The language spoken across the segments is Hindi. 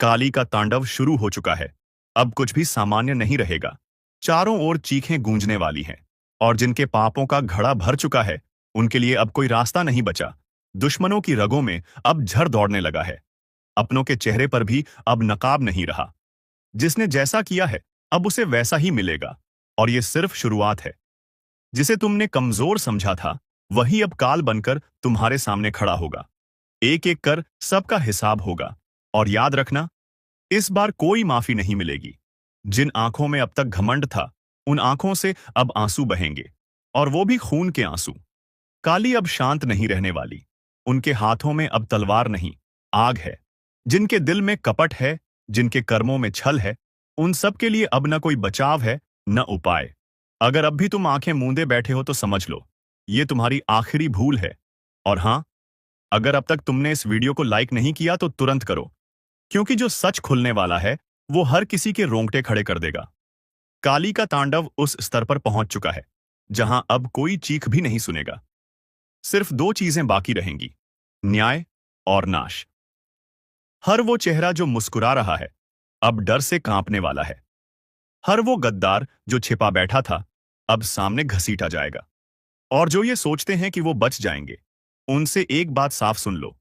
काली का तांडव शुरू हो चुका है। अब कुछ भी सामान्य नहीं रहेगा। चारों ओर चीखें गूंजने वाली हैं। और जिनके पापों का घड़ा भर चुका है, उनके लिए अब कोई रास्ता नहीं बचा। दुश्मनों की रगों में अब झर दौड़ने लगा है। अपनों के चेहरे पर भी अब नकाब नहीं रहा। जिसने जैसा किया है, अब उसे वैसा ही मिलेगा। और ये सिर्फ शुरुआत है। जिसे तुमने कमजोर समझा था, वही अब काल बनकर तुम्हारे सामने खड़ा होगा। एक एक कर सबका हिसाब होगा। और याद रखना, इस बार कोई माफी नहीं मिलेगी। जिन आंखों में अब तक घमंड था, उन आंखों से अब आंसू बहेंगे। और वो भी खून के आंसू। काली अब शांत नहीं रहने वाली। उनके हाथों में अब तलवार नहीं, आग है। जिनके दिल में कपट है, जिनके कर्मों में छल है, उन सब के लिए अब न कोई बचाव है, न उपाय। अगर अब भी तुम आंखें मूंदे बैठे हो तो समझ लो, ये तुम्हारी आखिरी भूल है। और हां, अगर अब तक तुमने इस वीडियो को लाइक नहीं किया तो तुरंत करो। क्योंकि जो सच खुलने वाला है, वो हर किसी के रोंगटे खड़े कर देगा। काली का तांडव उस स्तर पर पहुंच चुका है जहां अब कोई चीख भी नहीं सुनेगा। सिर्फ दो चीजें बाकी रहेंगी, न्याय और नाश। हर वो चेहरा जो मुस्कुरा रहा है, अब डर से कांपने वाला है। हर वो गद्दार जो छिपा बैठा था, अब सामने घसीटा जाएगा। और जो ये सोचते हैं कि वो बच जाएंगे, उनसे एक बात साफ सुन लो,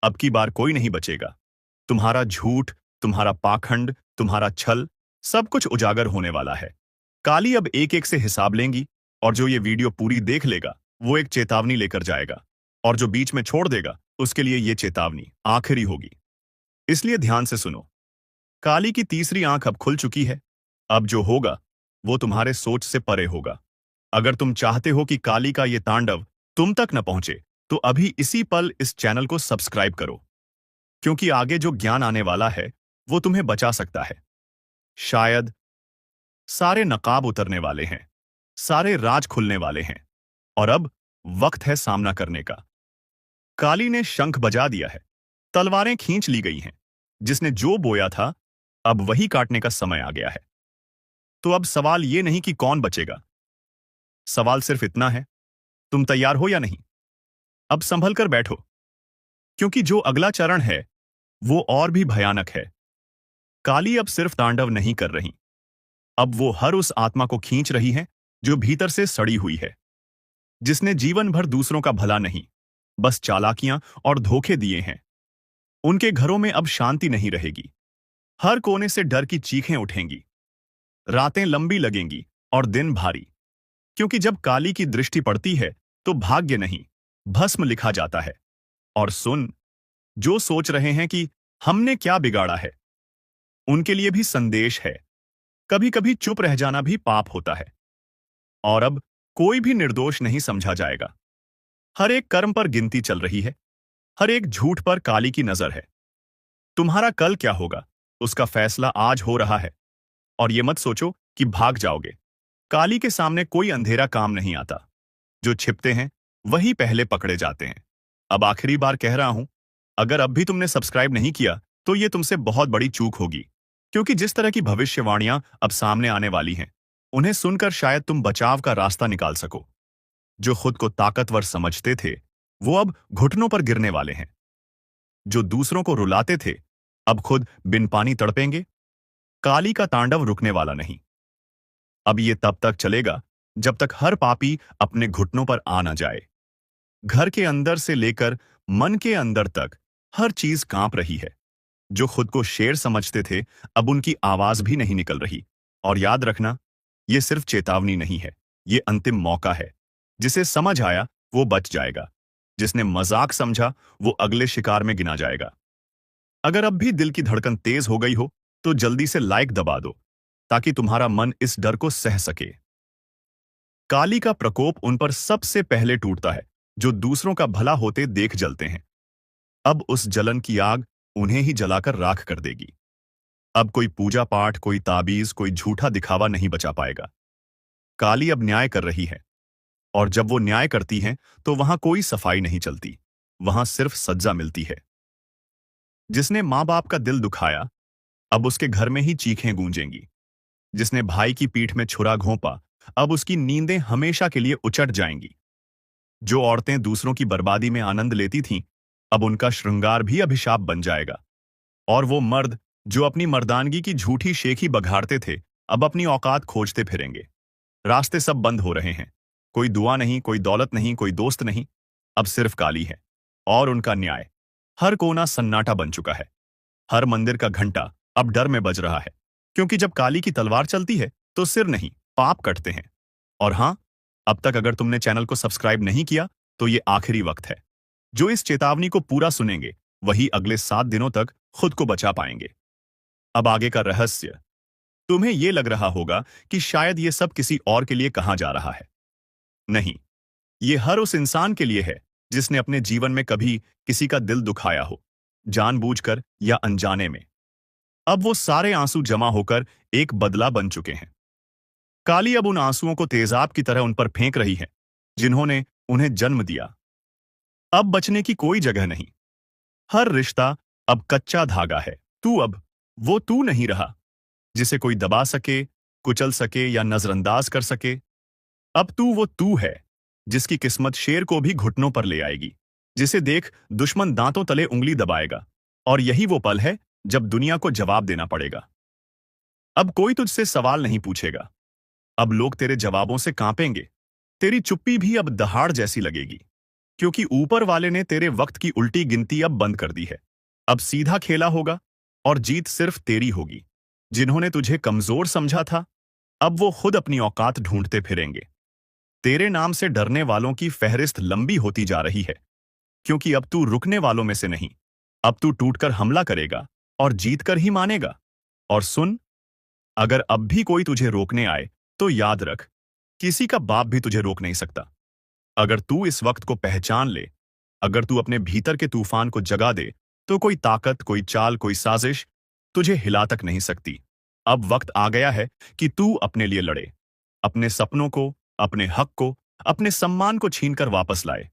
अब की बार कोई नहीं बचेगा। तुम्हारा झूठ, तुम्हारा पाखंड, तुम्हारा छल, सब कुछ उजागर होने वाला है। काली अब एक एक से हिसाब लेंगी। और जो ये वीडियो पूरी देख लेगा, वो एक चेतावनी लेकर जाएगा। और जो बीच में छोड़ देगा, उसके लिए ये चेतावनी आखिरी होगी। इसलिए ध्यान से सुनो। काली की तीसरी आंख अब खुल चुकी है। अब जो होगा, वो तुम्हारे सोच से परे होगा। अगर तुम चाहते हो कि काली का ये तांडव तुम तक न पहुंचे, तो अभी इसी पल इस चैनल को सब्सक्राइब करो। क्योंकि आगे जो ज्ञान आने वाला है, वो तुम्हें बचा सकता है। शायद सारे नकाब उतरने वाले हैं, सारे राज खुलने वाले हैं। और अब वक्त है सामना करने का। काली ने शंख बजा दिया है, तलवारें खींच ली गई हैं। जिसने जो बोया था, अब वही काटने का समय आ गया है। तो अब सवाल ये नहीं कि कौन बचेगा। सवाल सिर्फ इतना है, तुम तैयार हो या नहीं। अब संभल कर बैठो। क्योंकि जो अगला चरण है, वो और भी भयानक है। काली अब सिर्फ तांडव नहीं कर रही। अब वो हर उस आत्मा को खींच रही है जो भीतर से सड़ी हुई है। जिसने जीवन भर दूसरों का भला नहीं, बस चालाकियां और धोखे दिए हैं। उनके घरों में अब शांति नहीं रहेगी। हर कोने से डर की चीखें उठेंगी। रातें लंबी लगेंगी और दिन भारी। क्योंकि जब काली की दृष्टि पड़ती है, तो भाग्य नहीं, भस्म लिखा जाता है। और सुन, जो सोच रहे हैं कि हमने क्या बिगाड़ा है, उनके लिए भी संदेश है। कभी कभी चुप रह जाना भी पाप होता है। और अब कोई भी निर्दोष नहीं समझा जाएगा। हर एक कर्म पर गिनती चल रही है। हर एक झूठ पर काली की नजर है। तुम्हारा कल क्या होगा, उसका फैसला आज हो रहा है। और ये मत सोचो कि भाग जाओगे। काली के सामने कोई अंधेरा काम नहीं आता। जो छिपते हैं, वही पहले पकड़े जाते हैं। अब आखिरी बार कह रहा हूं, अगर अब भी तुमने सब्सक्राइब नहीं किया, तो ये तुमसे बहुत बड़ी चूक होगी। क्योंकि जिस तरह की भविष्यवाणियां अब सामने आने वाली हैं, उन्हें सुनकर शायद तुम बचाव का रास्ता निकाल सको। जो खुद को ताकतवर समझते थे, वो अब घुटनों पर गिरने वाले हैं। जो दूसरों को रुलाते थे, अब खुद बिन पानी तड़पेंगे। काली का तांडव रुकने वाला नहीं। अब ये तब तक चलेगा जब तक हर पापी अपने घुटनों पर आ न जाए। घर के अंदर से लेकर मन के अंदर तक हर चीज कांप रही है। जो खुद को शेर समझते थे, अब उनकी आवाज भी नहीं निकल रही। और याद रखना, ये सिर्फ चेतावनी नहीं है, ये अंतिम मौका है। जिसे समझ आया, वो बच जाएगा। जिसने मजाक समझा, वो अगले शिकार में गिना जाएगा। अगर अब भी दिल की धड़कन तेज हो गई हो, तो जल्दी से लाइक दबा दो, ताकि तुम्हारा मन इस डर को सह सके। काली का प्रकोप उन पर सबसे पहले टूटता है, जो दूसरों का भला होते देख जलते हैं। अब उस जलन की आग उन्हें ही जलाकर राख कर देगी। अब कोई पूजा पाठ, कोई ताबीज, कोई झूठा दिखावा नहीं बचा पाएगा। काली अब न्याय कर रही है। और जब वो न्याय करती है, तो वहां कोई सफाई नहीं चलती। वहां सिर्फ सज्जा मिलती है। जिसने मां बाप का दिल दुखाया, अब उसके घर में ही चीखें गूंजेंगी। जिसने भाई की पीठ में छुरा घोंपा, अब उसकी नींदें हमेशा के लिए उचट जाएंगी। जो औरतें दूसरों की बर्बादी में आनंद लेती थीं, अब उनका श्रृंगार भी अभिशाप बन जाएगा। और वो मर्द जो अपनी मर्दानगी की झूठी शेखी बघाड़ते थे, अब अपनी औकात खोजते फिरेंगे। रास्ते सब बंद हो रहे हैं। कोई दुआ नहीं, कोई दौलत नहीं, कोई दोस्त नहीं। अब सिर्फ काली है और उनका न्याय। हर कोना सन्नाटा बन चुका है। हर मंदिर का घंटा अब डर में बज रहा है, क्योंकि जब काली की तलवार चलती है तो सिर नहीं, पाप कटते हैं। और हां, अब तक अगर तुमने चैनल को सब्सक्राइब नहीं किया तो ये आखिरी वक्त है। जो इस चेतावनी को पूरा सुनेंगे वही अगले 7 दिनों तक खुद को बचा पाएंगे। अब आगे का रहस्य। तुम्हें यह लग रहा होगा कि शायद ये सब किसी और के लिए कहा जा रहा है। नहीं, ये हर उस इंसान के लिए है जिसने अपने जीवन में कभी किसी का दिल दुखाया हो, जानबूझकर या अनजाने में। अब वो सारे आंसू जमा होकर एक बदला बन चुके हैं। काली अब उन आंसुओं को तेजाब की तरह उन पर फेंक रही है जिन्होंने उन्हें जन्म दिया। अब बचने की कोई जगह नहीं। हर रिश्ता अब कच्चा धागा है। तू अब वो तू नहीं रहा जिसे कोई दबा सके, कुचल सके या नजरअंदाज कर सके। अब तू वो तू है जिसकी किस्मत शेर को भी घुटनों पर ले आएगी, जिसे देख दुश्मन दांतों तले उंगली दबाएगा। और यही वो पल है जब दुनिया को जवाब देना पड़ेगा। अब कोई तुझसे सवाल नहीं पूछेगा। अब लोग तेरे जवाबों से कांपेंगे। तेरी चुप्पी भी अब दहाड़ जैसी लगेगी, क्योंकि ऊपर वाले ने तेरे वक्त की उल्टी गिनती अब बंद कर दी है। अब सीधा खेला होगा और जीत सिर्फ तेरी होगी। जिन्होंने तुझे कमजोर समझा था, अब वो खुद अपनी औकात ढूंढते फिरेंगे। तेरे नाम से डरने वालों की फहरिस्त लंबी होती जा रही है, क्योंकि अब तू रुकने वालों में से नहीं। अब तू टूटकर हमला करेगा और जीतकर ही मानेगा। और सुन, अगर अब भी कोई तुझे रोकने आए तो याद रख, किसी का बाप भी तुझे रोक नहीं सकता। अगर तू इस वक्त को पहचान ले, अगर तू अपने भीतर के तूफान को जगा दे, तो कोई ताकत, कोई चाल, कोई साजिश तुझे हिला तक नहीं सकती। अब वक्त आ गया है कि तू अपने लिए लड़े, अपने सपनों को, अपने हक को, अपने सम्मान को छीनकर वापस लाए।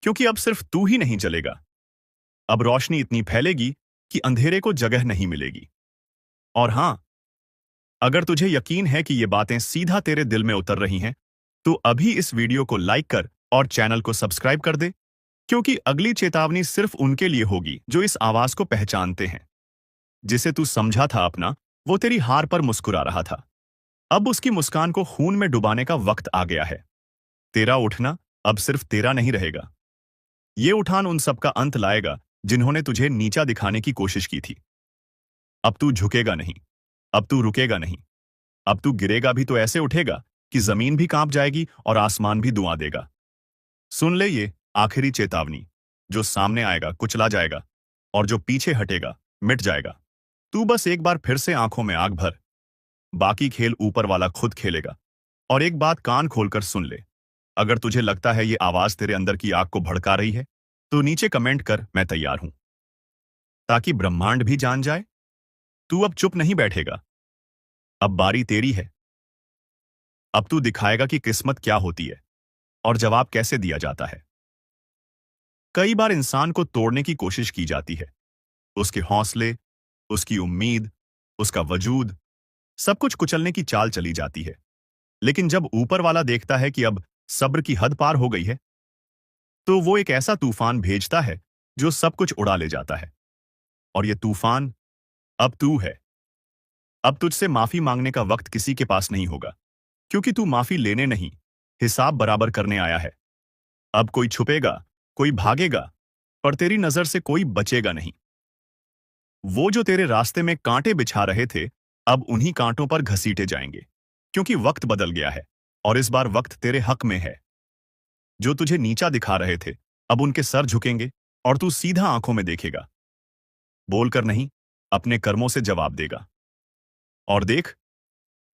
क्योंकि अब सिर्फ तू ही नहीं जलेगा। अब रोशनी इतनी फैलेगी कि अंधेरे को जगह नहीं मिलेगी। और हां, अगर तुझे यकीन है कि ये बातें सीधा तेरे दिल में उतर रही हैं, तो अभी इस वीडियो को लाइक कर और चैनल को सब्सक्राइब कर दे, क्योंकि अगली चेतावनी सिर्फ उनके लिए होगी जो इस आवाज को पहचानते हैं। जिसे तू समझा था अपना, वो तेरी हार पर मुस्कुरा रहा था। अब उसकी मुस्कान को खून में डुबाने का वक्त आ गया है। तेरा उठना अब सिर्फ तेरा नहीं रहेगा। ये उठान उन सबका अंत लाएगा जिन्होंने तुझे नीचा दिखाने की कोशिश की थी। अब तू झुकेगा नहीं, अब तू रुकेगा नहीं। अब तू गिरेगा भी तो ऐसे उठेगा कि जमीन भी कांप जाएगी और आसमान भी दुआ देगा। सुन ले ये आखिरी चेतावनी। जो सामने आएगा कुचला जाएगा, और जो पीछे हटेगा मिट जाएगा। तू बस एक बार फिर से आंखों में आग भर। बाकी खेल ऊपर वाला खुद खेलेगा। और एक बात कान खोलकर सुन ले, अगर तुझे लगता है ये आवाज तेरे अंदर की आग को भड़का रही है, तो नीचे कमेंट कर, मैं तैयार हूं, ताकि ब्रह्मांड भी जान जाए। तू अब चुप नहीं बैठेगा। अब बारी तेरी है। अब तू दिखाएगा कि किस्मत क्या होती है और जवाब कैसे दिया जाता है। कई बार इंसान को तोड़ने की कोशिश की जाती है। उसके हौसले, उसकी उम्मीद, उसका वजूद, सब कुछ कुचलने की चाल चली जाती है। लेकिन जब ऊपर वाला देखता है कि अब सब्र की हद पार हो गई है, तो वो एक ऐसा तूफान भेजता है जो सब कुछ उड़ा ले जाता है। और ये तूफान अब तू है। अब तुझसे माफी मांगने का वक्त किसी के पास नहीं होगा, क्योंकि तू माफी लेने नहीं, हिसाब बराबर करने आया है। अब कोई छुपेगा, कोई भागेगा, पर तेरी नजर से कोई बचेगा नहीं। वो जो तेरे रास्ते में कांटे बिछा रहे थे, अब उन्हीं कांटों पर घसीटे जाएंगे, क्योंकि वक्त बदल गया है और इस बार वक्त तेरे हक में है। जो तुझे नीचा दिखा रहे थे, अब उनके सर झुकेंगे और तू सीधा आंखों में देखेगा। बोलकर नहीं, अपने कर्मों से जवाब देगा। और देख,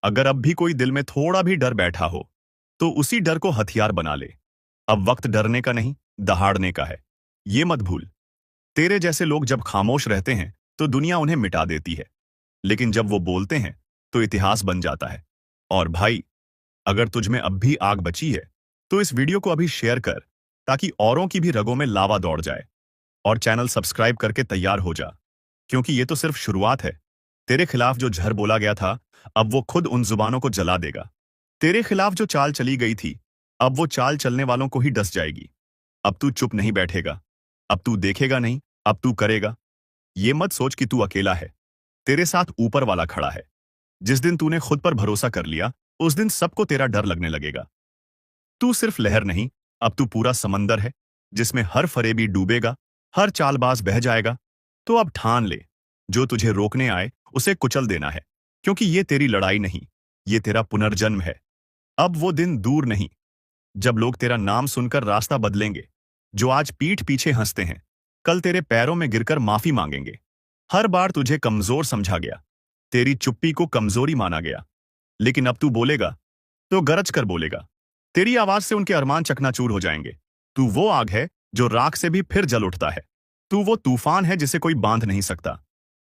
अगर अब भी कोई दिल में थोड़ा भी डर बैठा हो, तो उसी डर को हथियार बना ले। अब वक्त डरने का नहीं, दहाड़ने का है। ये मत भूल, तेरे जैसे लोग जब खामोश रहते हैं तो दुनिया उन्हें मिटा देती है, लेकिन जब वो बोलते हैं तो इतिहास बन जाता है। और भाई, अगर तुझ में अब भी आग बची है, तो इस वीडियो को अभी शेयर कर, ताकि औरों की भी रगों में लावा दौड़ जाए। और चैनल सब्सक्राइब करके तैयार हो जा, क्योंकि ये तो सिर्फ शुरुआत है। तेरे खिलाफ जो झर बोला गया था, अब वो खुद उन जुबानों को जला देगा। तेरे खिलाफ जो चाल चली गई थी, अब वो चाल चलने वालों को ही डस जाएगी। अब तू चुप नहीं बैठेगा, अब तू देखेगा नहीं, अब तू करेगा। ये मत सोच कि तू अकेला है। तेरे साथ ऊपर वाला खड़ा है। जिस दिन तूने खुद पर भरोसा कर लिया, उस दिन सबको तेरा डर लगने लगेगा। तू सिर्फ लहर नहीं, अब तू पूरा समंदर है, जिसमें हर फरेबी डूबेगा, हर चालबाज बह जाएगा। तो अब ठान ले, जो तुझे रोकने आए उसे कुचल देना है, क्योंकि ये तेरी लड़ाई नहीं, ये तेरा पुनर्जन्म है। अब वो दिन दूर नहीं, जब लोग तेरा नाम सुनकर रास्ता बदलेंगे। जो आज पीठ पीछे हंसते हैं, कल तेरे पैरों में गिरकर माफी मांगेंगे। हर बार तुझे कमजोर समझा गया, तेरी चुप्पी को कमजोरी माना गया, लेकिन अब तू बोलेगा तो गरज कर बोलेगा। तेरी आवाज से उनके अरमान चकनाचूर हो जाएंगे। तू वो आग है जो राख से भी फिर जल उठता है। तू वो तूफान है जिसे कोई बांध नहीं सकता।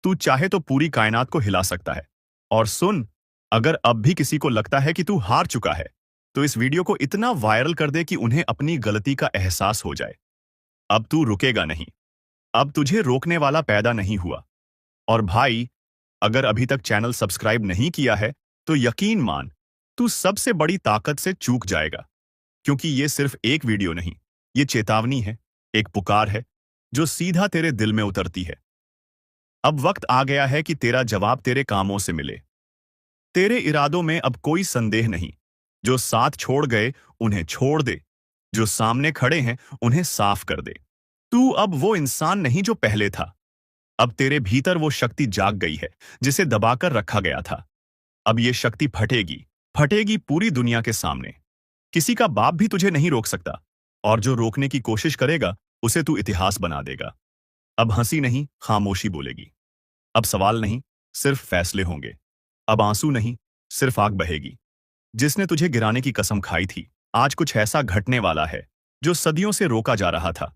तू चाहे तो पूरी कायनात को हिला सकता है। और सुन, अगर अब भी किसी को लगता है कि तू हार चुका है, तो इस वीडियो को इतना वायरल कर दे कि उन्हें अपनी गलती का एहसास हो जाए। अब तू रुकेगा नहीं, अब तुझे रोकने वाला पैदा नहीं हुआ। और भाई, अगर अभी तक चैनल सब्सक्राइब नहीं किया है, तो यकीन मान, तू सबसे बड़ी ताकत से चूक जाएगा। क्योंकि ये सिर्फ एक वीडियो नहीं, ये चेतावनी है, एक पुकार है, जो सीधा तेरे दिल में उतरती है। अब वक्त आ गया है कि तेरा जवाब तेरे कामों से मिले। तेरे इरादों में अब कोई संदेह नहीं। जो साथ छोड़ गए, उन्हें छोड़ दे। जो सामने खड़े हैं, उन्हें साफ कर दे। तू अब वो इंसान नहीं जो पहले था। अब तेरे भीतर वो शक्ति जाग गई है, जिसे दबाकर रखा गया था। अब ये शक्ति फटेगी, फटेगी पूरी दुनिया के सामने। किसी का बाप भी तुझे नहीं रोक सकता, और जो रोकने की कोशिश करेगा, उसे तू इतिहास बना देगा। अब हंसी नहीं, खामोशी बोलेगी। अब सवाल नहीं, सिर्फ फैसले होंगे। अब आंसू नहीं, सिर्फ आग बहेगी। जिसने तुझे गिराने की कसम खाई थी, आज कुछ ऐसा घटने वाला है जो सदियों से रोका जा रहा था।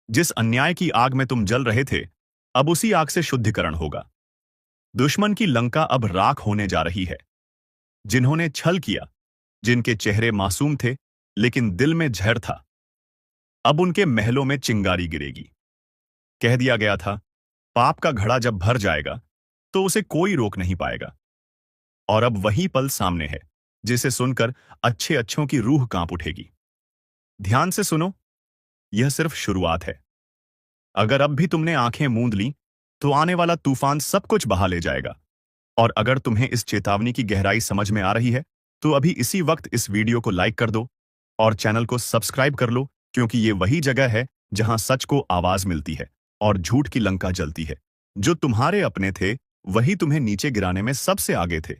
जिस अन्याय की आग में तुम जल रहे थे, अब उसी आग से शुद्धिकरण होगा। दुश्मन की लंका अब राख होने जा रही है। जिन्होंने छल किया, जिनके चेहरे मासूम थे लेकिन दिल में जहर था, अब उनके महलों में चिंगारी गिरेगी। कह दिया गया था, पाप का घड़ा जब भर जाएगा तो उसे कोई रोक नहीं पाएगा। और अब वही पल सामने है, जिसे सुनकर अच्छे अच्छों की रूह कांप उठेगी। ध्यान से सुनो, यह सिर्फ शुरुआत है। अगर अब भी तुमने आंखें मूंद ली, तो आने वाला तूफान सब कुछ बहा ले जाएगा। और अगर तुम्हें इस चेतावनी की गहराई समझ में आ रही है, तो अभी इसी वक्त इस वीडियो को लाइक कर दो और चैनल को सब्सक्राइब कर लो, क्योंकि ये वही जगह है जहां सच को आवाज मिलती है और झूठ की लंका जलती है। जो तुम्हारे अपने थे, वही तुम्हें नीचे गिराने में सबसे आगे थे।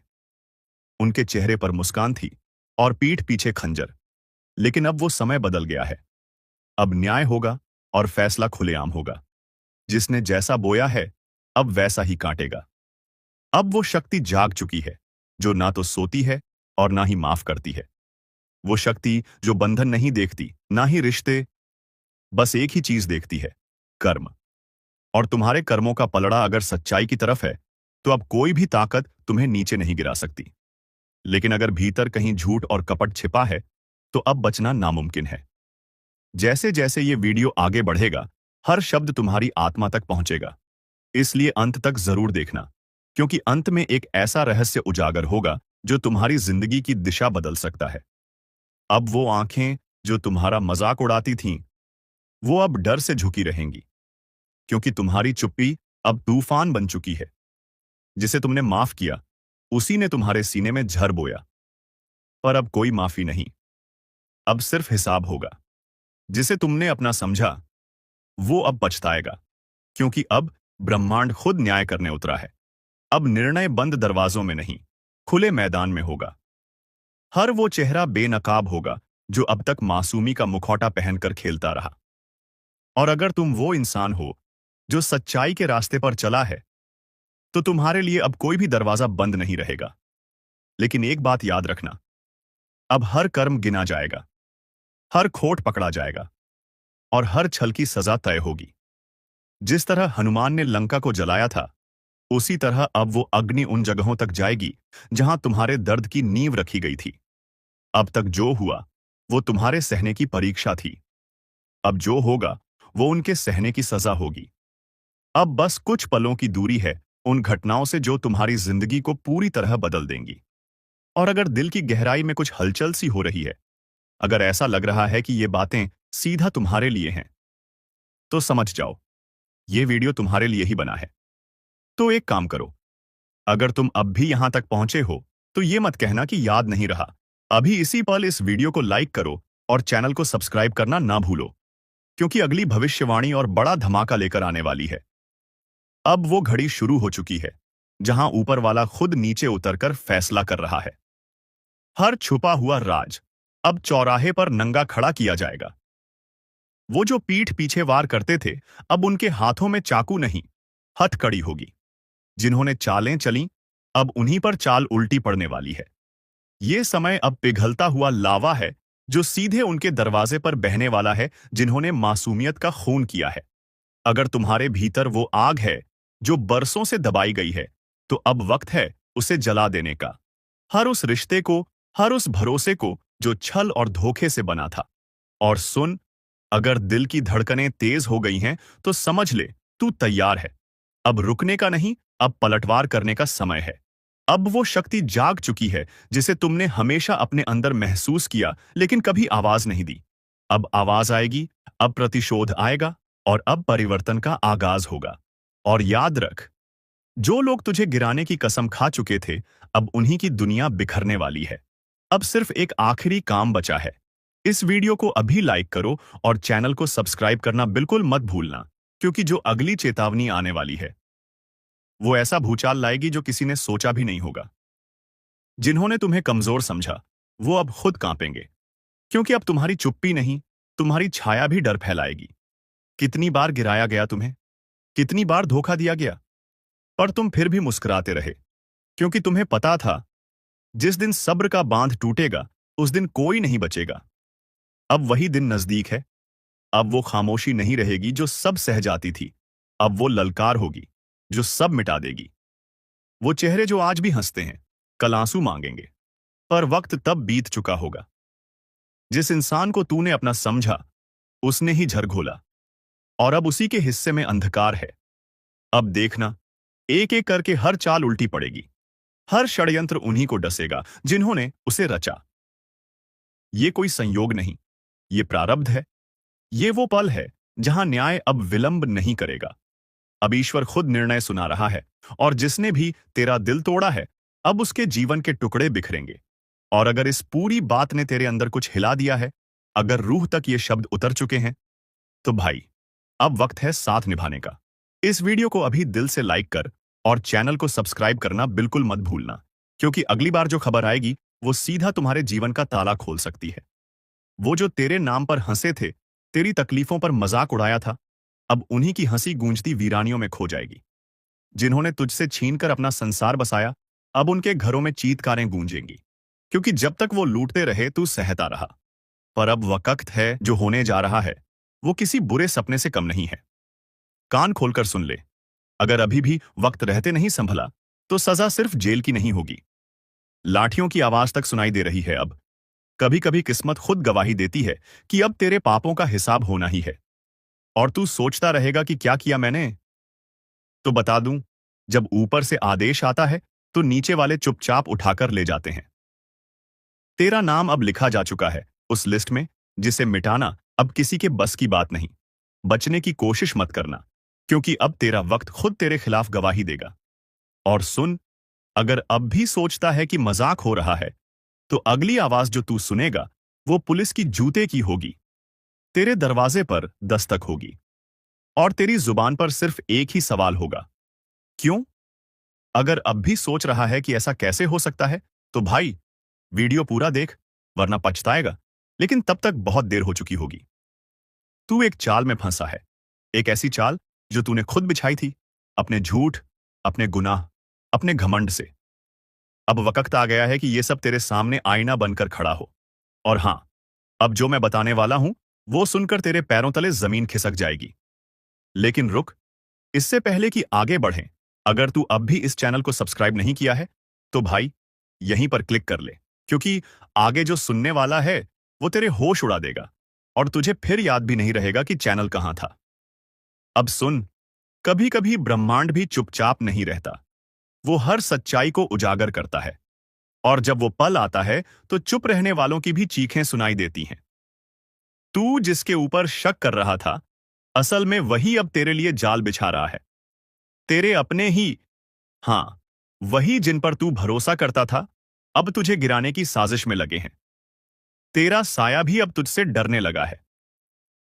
उनके चेहरे पर मुस्कान थी और पीठ पीछे खंजर। लेकिन अब वो समय बदल गया है। अब न्याय होगा और फैसला खुलेआम होगा। जिसने जैसा बोया है, अब वैसा ही काटेगा। अब वो शक्ति जाग चुकी है, जो ना तो सोती है और ना ही माफ करती है। वो शक्ति जो बंधन नहीं देखती, ना ही रिश्ते, बस एक ही चीज देखती है, कर्म। और तुम्हारे कर्मों का पलड़ा अगर सच्चाई की तरफ है, तो अब कोई भी ताकत तुम्हें नीचे नहीं गिरा सकती। लेकिन अगर भीतर कहीं झूठ और कपट छिपा है, तो अब बचना नामुमकिन है। जैसे जैसे ये वीडियो आगे बढ़ेगा, हर शब्द तुम्हारी आत्मा तक पहुंचेगा। इसलिए अंत तक जरूर देखना, क्योंकि अंत में एक ऐसा रहस्य उजागर होगा जो तुम्हारी जिंदगी की दिशा बदल सकता है। अब वो आंखें जो तुम्हारा मजाक उड़ाती थीं, वो अब डर से झुकी रहेंगी, क्योंकि तुम्हारी चुप्पी अब तूफान बन चुकी है। जिसे तुमने माफ किया, उसी ने तुम्हारे सीने में जहर बोया। पर अब कोई माफी नहीं, अब सिर्फ हिसाब होगा। जिसे तुमने अपना समझा, वो अब पछताएगा, क्योंकि अब ब्रह्मांड खुद न्याय करने उतरा है। अब निर्णय बंद दरवाजों में नहीं, खुले मैदान में होगा। हर वो चेहरा बेनकाब होगा जो अब तक मासूमी का मुखौटा पहनकर खेलता रहा। और अगर तुम वो इंसान हो जो सच्चाई के रास्ते पर चला है, तो तुम्हारे लिए अब कोई भी दरवाजा बंद नहीं रहेगा। लेकिन एक बात याद रखना, अब हर कर्म गिना जाएगा, हर खोट पकड़ा जाएगा और हर छल की सजा तय होगी। जिस तरह हनुमान ने लंका को जलाया था, उसी तरह अब वो अग्नि उन जगहों तक जाएगी जहां तुम्हारे दर्द की नींव रखी गई थी। अब तक जो हुआ, वो तुम्हारे सहने की परीक्षा थी। अब जो होगा, वो उनके सहने की सजा होगी। अब बस कुछ पलों की दूरी है उन घटनाओं से जो तुम्हारी जिंदगी को पूरी तरह बदल देंगी। और अगर दिल की गहराई में कुछ हलचल सी हो रही है, अगर ऐसा लग रहा है कि ये बातें सीधा तुम्हारे लिए हैं, तो समझ जाओ, ये वीडियो तुम्हारे लिए ही बना है। तो एक काम करो, अगर तुम अब भी यहां तक पहुंचे हो तो ये मत कहना कि याद नहीं रहा। अभी इसी पल इस वीडियो को लाइक करो और चैनल को सब्सक्राइब करना ना भूलो, क्योंकि अगली भविष्यवाणी और बड़ा धमाका लेकर आने वाली है। अब वो घड़ी शुरू हो चुकी है जहां ऊपर वाला खुद नीचे उतरकर फैसला कर रहा है। हर छुपा हुआ राज अब चौराहे पर नंगा खड़ा किया जाएगा। वो जो पीठ पीछे वार करते थे, अब उनके हाथों में चाकू नहीं, हथकड़ी होगी। जिन्होंने चालें चली, अब उन्हीं पर चाल उल्टी पड़ने वाली है। ये समय अब पिघलता हुआ लावा है जो सीधे उनके दरवाजे पर बहने वाला है, जिन्होंने मासूमियत का खून किया है। अगर तुम्हारे भीतर वो आग है जो बरसों से दबाई गई है, तो अब वक्त है उसे जला देने का। हर उस रिश्ते को, हर उस भरोसे को जो छल और धोखे से बना था। और सुन, अगर दिल की धड़कनें तेज हो गई हैं, तो समझ ले तू तैयार है। अब रुकने का नहीं, अब पलटवार करने का समय है। अब वो शक्ति जाग चुकी है जिसे तुमने हमेशा अपने अंदर महसूस किया लेकिन कभी आवाज नहीं दी। अब आवाज आएगी, अब प्रतिशोध आएगा और अब परिवर्तन का आगाज होगा। और याद रख, जो लोग तुझे गिराने की कसम खा चुके थे, अब उन्हीं की दुनिया बिखरने वाली है। अब सिर्फ एक आखिरी काम बचा है। इस वीडियो को अभी लाइक करो और चैनल को सब्सक्राइब करना बिल्कुल मत भूलना, क्योंकि जो अगली चेतावनी आने वाली है वो ऐसा भूचाल लाएगी जो किसी ने सोचा भी नहीं होगा। जिन्होंने तुम्हें कमजोर समझा, वो अब खुद कांपेंगे, क्योंकि अब तुम्हारी चुप्पी नहीं, तुम्हारी छाया भी डर फैलाएगी। कितनी बार गिराया गया तुम्हें, कितनी बार धोखा दिया गया, पर तुम फिर भी मुस्कुराते रहे, क्योंकि तुम्हें पता था जिस दिन सब्र का बांध टूटेगा, उस दिन कोई नहीं बचेगा। अब वही दिन नजदीक है। अब वो खामोशी नहीं रहेगी जो सब सह जाती थी। अब वो ललकार होगी जो सब मिटा देगी। वो चेहरे जो आज भी हंसते हैं, कल आंसू मांगेंगे, पर वक्त तब बीत चुका होगा। जिस इंसान को तूने अपना समझा, उसने ही झरघोला, और अब उसी के हिस्से में अंधकार है। अब देखना, एक एक करके हर चाल उल्टी पड़ेगी। हर षड्यंत्र उन्हीं को डसेगा जिन्होंने उसे रचा। ये कोई संयोग नहीं, ये प्रारब्ध है। ये वो पल है जहां न्याय अब विलंब नहीं करेगा। अब ईश्वर खुद निर्णय सुना रहा है, और जिसने भी तेरा दिल तोड़ा है, अब उसके जीवन के टुकड़े बिखरेंगे। और अगर इस पूरी बात ने तेरे अंदर कुछ हिला दिया है, अगर रूह तक ये शब्द उतर चुके हैं, तो भाई, अब वक्त है साथ निभाने का। इस वीडियो को अभी दिल से लाइक कर और चैनल को सब्सक्राइब करना बिल्कुल मत भूलना, क्योंकि अगली बार जो खबर आएगी वो सीधा तुम्हारे जीवन का ताला खोल सकती है। वो जो तेरे नाम पर हंसे थे, तेरी तकलीफों पर मजाक उड़ाया था, अब उन्हीं की हंसी गूंजती वीरानियों में खो जाएगी। जिन्होंने तुझसे छीनकर अपना संसार बसाया, अब उनके घरों में चीत्कारें गूंजेंगी, क्योंकि जब तक वो लूटते रहे तू सहता रहा। पर अब वक्त है, जो होने जा रहा है वो किसी बुरे सपने से कम नहीं है। कान खोलकर सुन ले, अगर अभी भी वक्त रहते नहीं संभला, तो सजा सिर्फ जेल की नहीं होगी। लाठियों की आवाज तक सुनाई दे रही है अब। कभी कभी किस्मत खुद गवाही देती है कि अब तेरे पापों का हिसाब होना ही है। और तू सोचता रहेगा कि क्या किया मैंने? तो बता दूं, जब ऊपर से आदेश आता है, तो नीचे वाले चुपचाप उठाकर ले जाते हैं। तेरा नाम अब लिखा जा चुका है उस लिस्ट में, जिसे मिटाना अब किसी के बस की बात नहीं। बचने की कोशिश मत करना, क्योंकि अब तेरा वक्त खुद तेरे खिलाफ गवाही देगा। और सुन, अगर अब भी सोचता है कि मजाक हो रहा है, तो अगली आवाज जो तू सुनेगा वो पुलिस की जूते की होगी। तेरे दरवाजे पर दस्तक होगी, और तेरी जुबान पर सिर्फ एक ही सवाल होगा, क्यों? अगर अब भी सोच रहा है कि ऐसा कैसे हो सकता है, तो भाई, वीडियो पूरा देख, वरना पछताएगा। लेकिन तब तक बहुत देर हो चुकी होगी। तू एक चाल में फंसा है, एक ऐसी चाल जो तूने खुद बिछाई थी, अपने झूठ, अपने गुनाह, अपने घमंड से। अब वक्त आ गया है कि ये सब तेरे सामने आईना बनकर खड़ा हो। और हां, अब जो मैं बताने वाला हूं, वो सुनकर तेरे पैरों तले जमीन खिसक जाएगी। लेकिन रुक, इससे पहले कि आगे बढ़ें, अगर तू अब भी इस चैनल को सब्सक्राइब नहीं किया है, तो भाई, यहीं पर क्लिक कर ले, क्योंकि आगे जो सुनने वाला है वो तेरे होश उड़ा देगा, और तुझे फिर याद भी नहीं रहेगा कि चैनल कहां था। अब सुन, कभी कभी ब्रह्मांड भी चुपचाप नहीं रहता। वो हर सच्चाई को उजागर करता है, और जब वो पल आता है, तो चुप रहने वालों की भी चीखें सुनाई देती हैं। तू जिसके ऊपर शक कर रहा था, असल में वही अब तेरे लिए जाल बिछा रहा है। तेरे अपने ही, हाँ, वही जिन पर तू भरोसा करता था, अब तुझे गिराने की साजिश में लगे हैं। तेरा साया भी अब तुझसे डरने लगा है,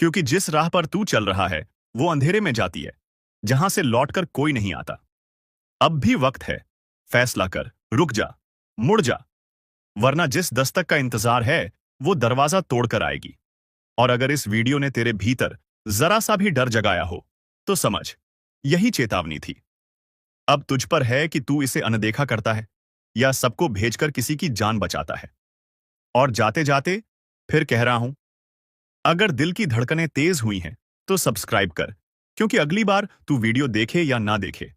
क्योंकि जिस राह पर तू चल रहा है, वो अंधेरे में जाती है, जहां से लौटकर कोई नहीं आता। अब भी वक्त है, फैसला कर, रुक जा, मुड़ जा, वरना जिस दस्तक का इंतजार है, वो दरवाजा तोड़कर आएगी। और अगर इस वीडियो ने तेरे भीतर जरा सा भी डर जगाया हो, तो समझ, यही चेतावनी थी। अब तुझ पर है कि तू इसे अनदेखा करता है या सबको भेजकर किसी की जान बचाता है। और जाते जाते फिर कह रहा हूं, अगर दिल की धड़कनें तेज हुई हैं, तो सब्सक्राइब कर, क्योंकि अगली बार तू वीडियो देखे या ना देखे,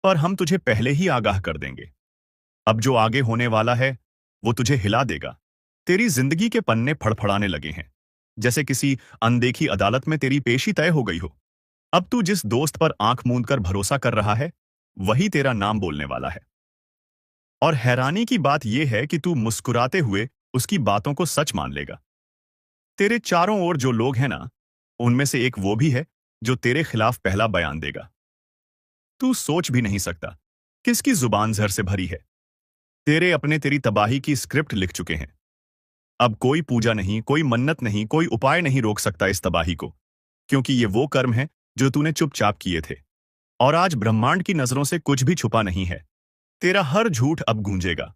पर हम तुझे पहले ही आगाह कर देंगे। अब जो आगे होने वाला है, वो तुझे हिला देगा। तेरी जिंदगी के पन्ने फड़फड़ाने लगे हैं, जैसे किसी अनदेखी अदालत में तेरी पेशी तय हो गई हो। अब तू जिस दोस्त पर आंख मूंद कर भरोसा कर रहा है, वही तेरा नाम बोलने वाला है। और हैरानी की बात यह है कि तू मुस्कुराते हुए उसकी बातों को सच मान लेगा। तेरे चारों ओर जो लोग हैं ना, उनमें से एक वो भी है जो तेरे खिलाफ पहला बयान देगा। तू सोच भी नहीं सकता किसकी जुबान जहर से भरी है। तेरे अपने तेरी तबाही की स्क्रिप्ट लिख चुके हैं। अब कोई पूजा नहीं, कोई मन्नत नहीं, कोई उपाय नहीं रोक सकता इस तबाही को, क्योंकि ये वो कर्म है जो तूने चुपचाप किए थे। और आज ब्रह्मांड की नजरों से कुछ भी छुपा नहीं है। तेरा हर झूठ अब गूंजेगा,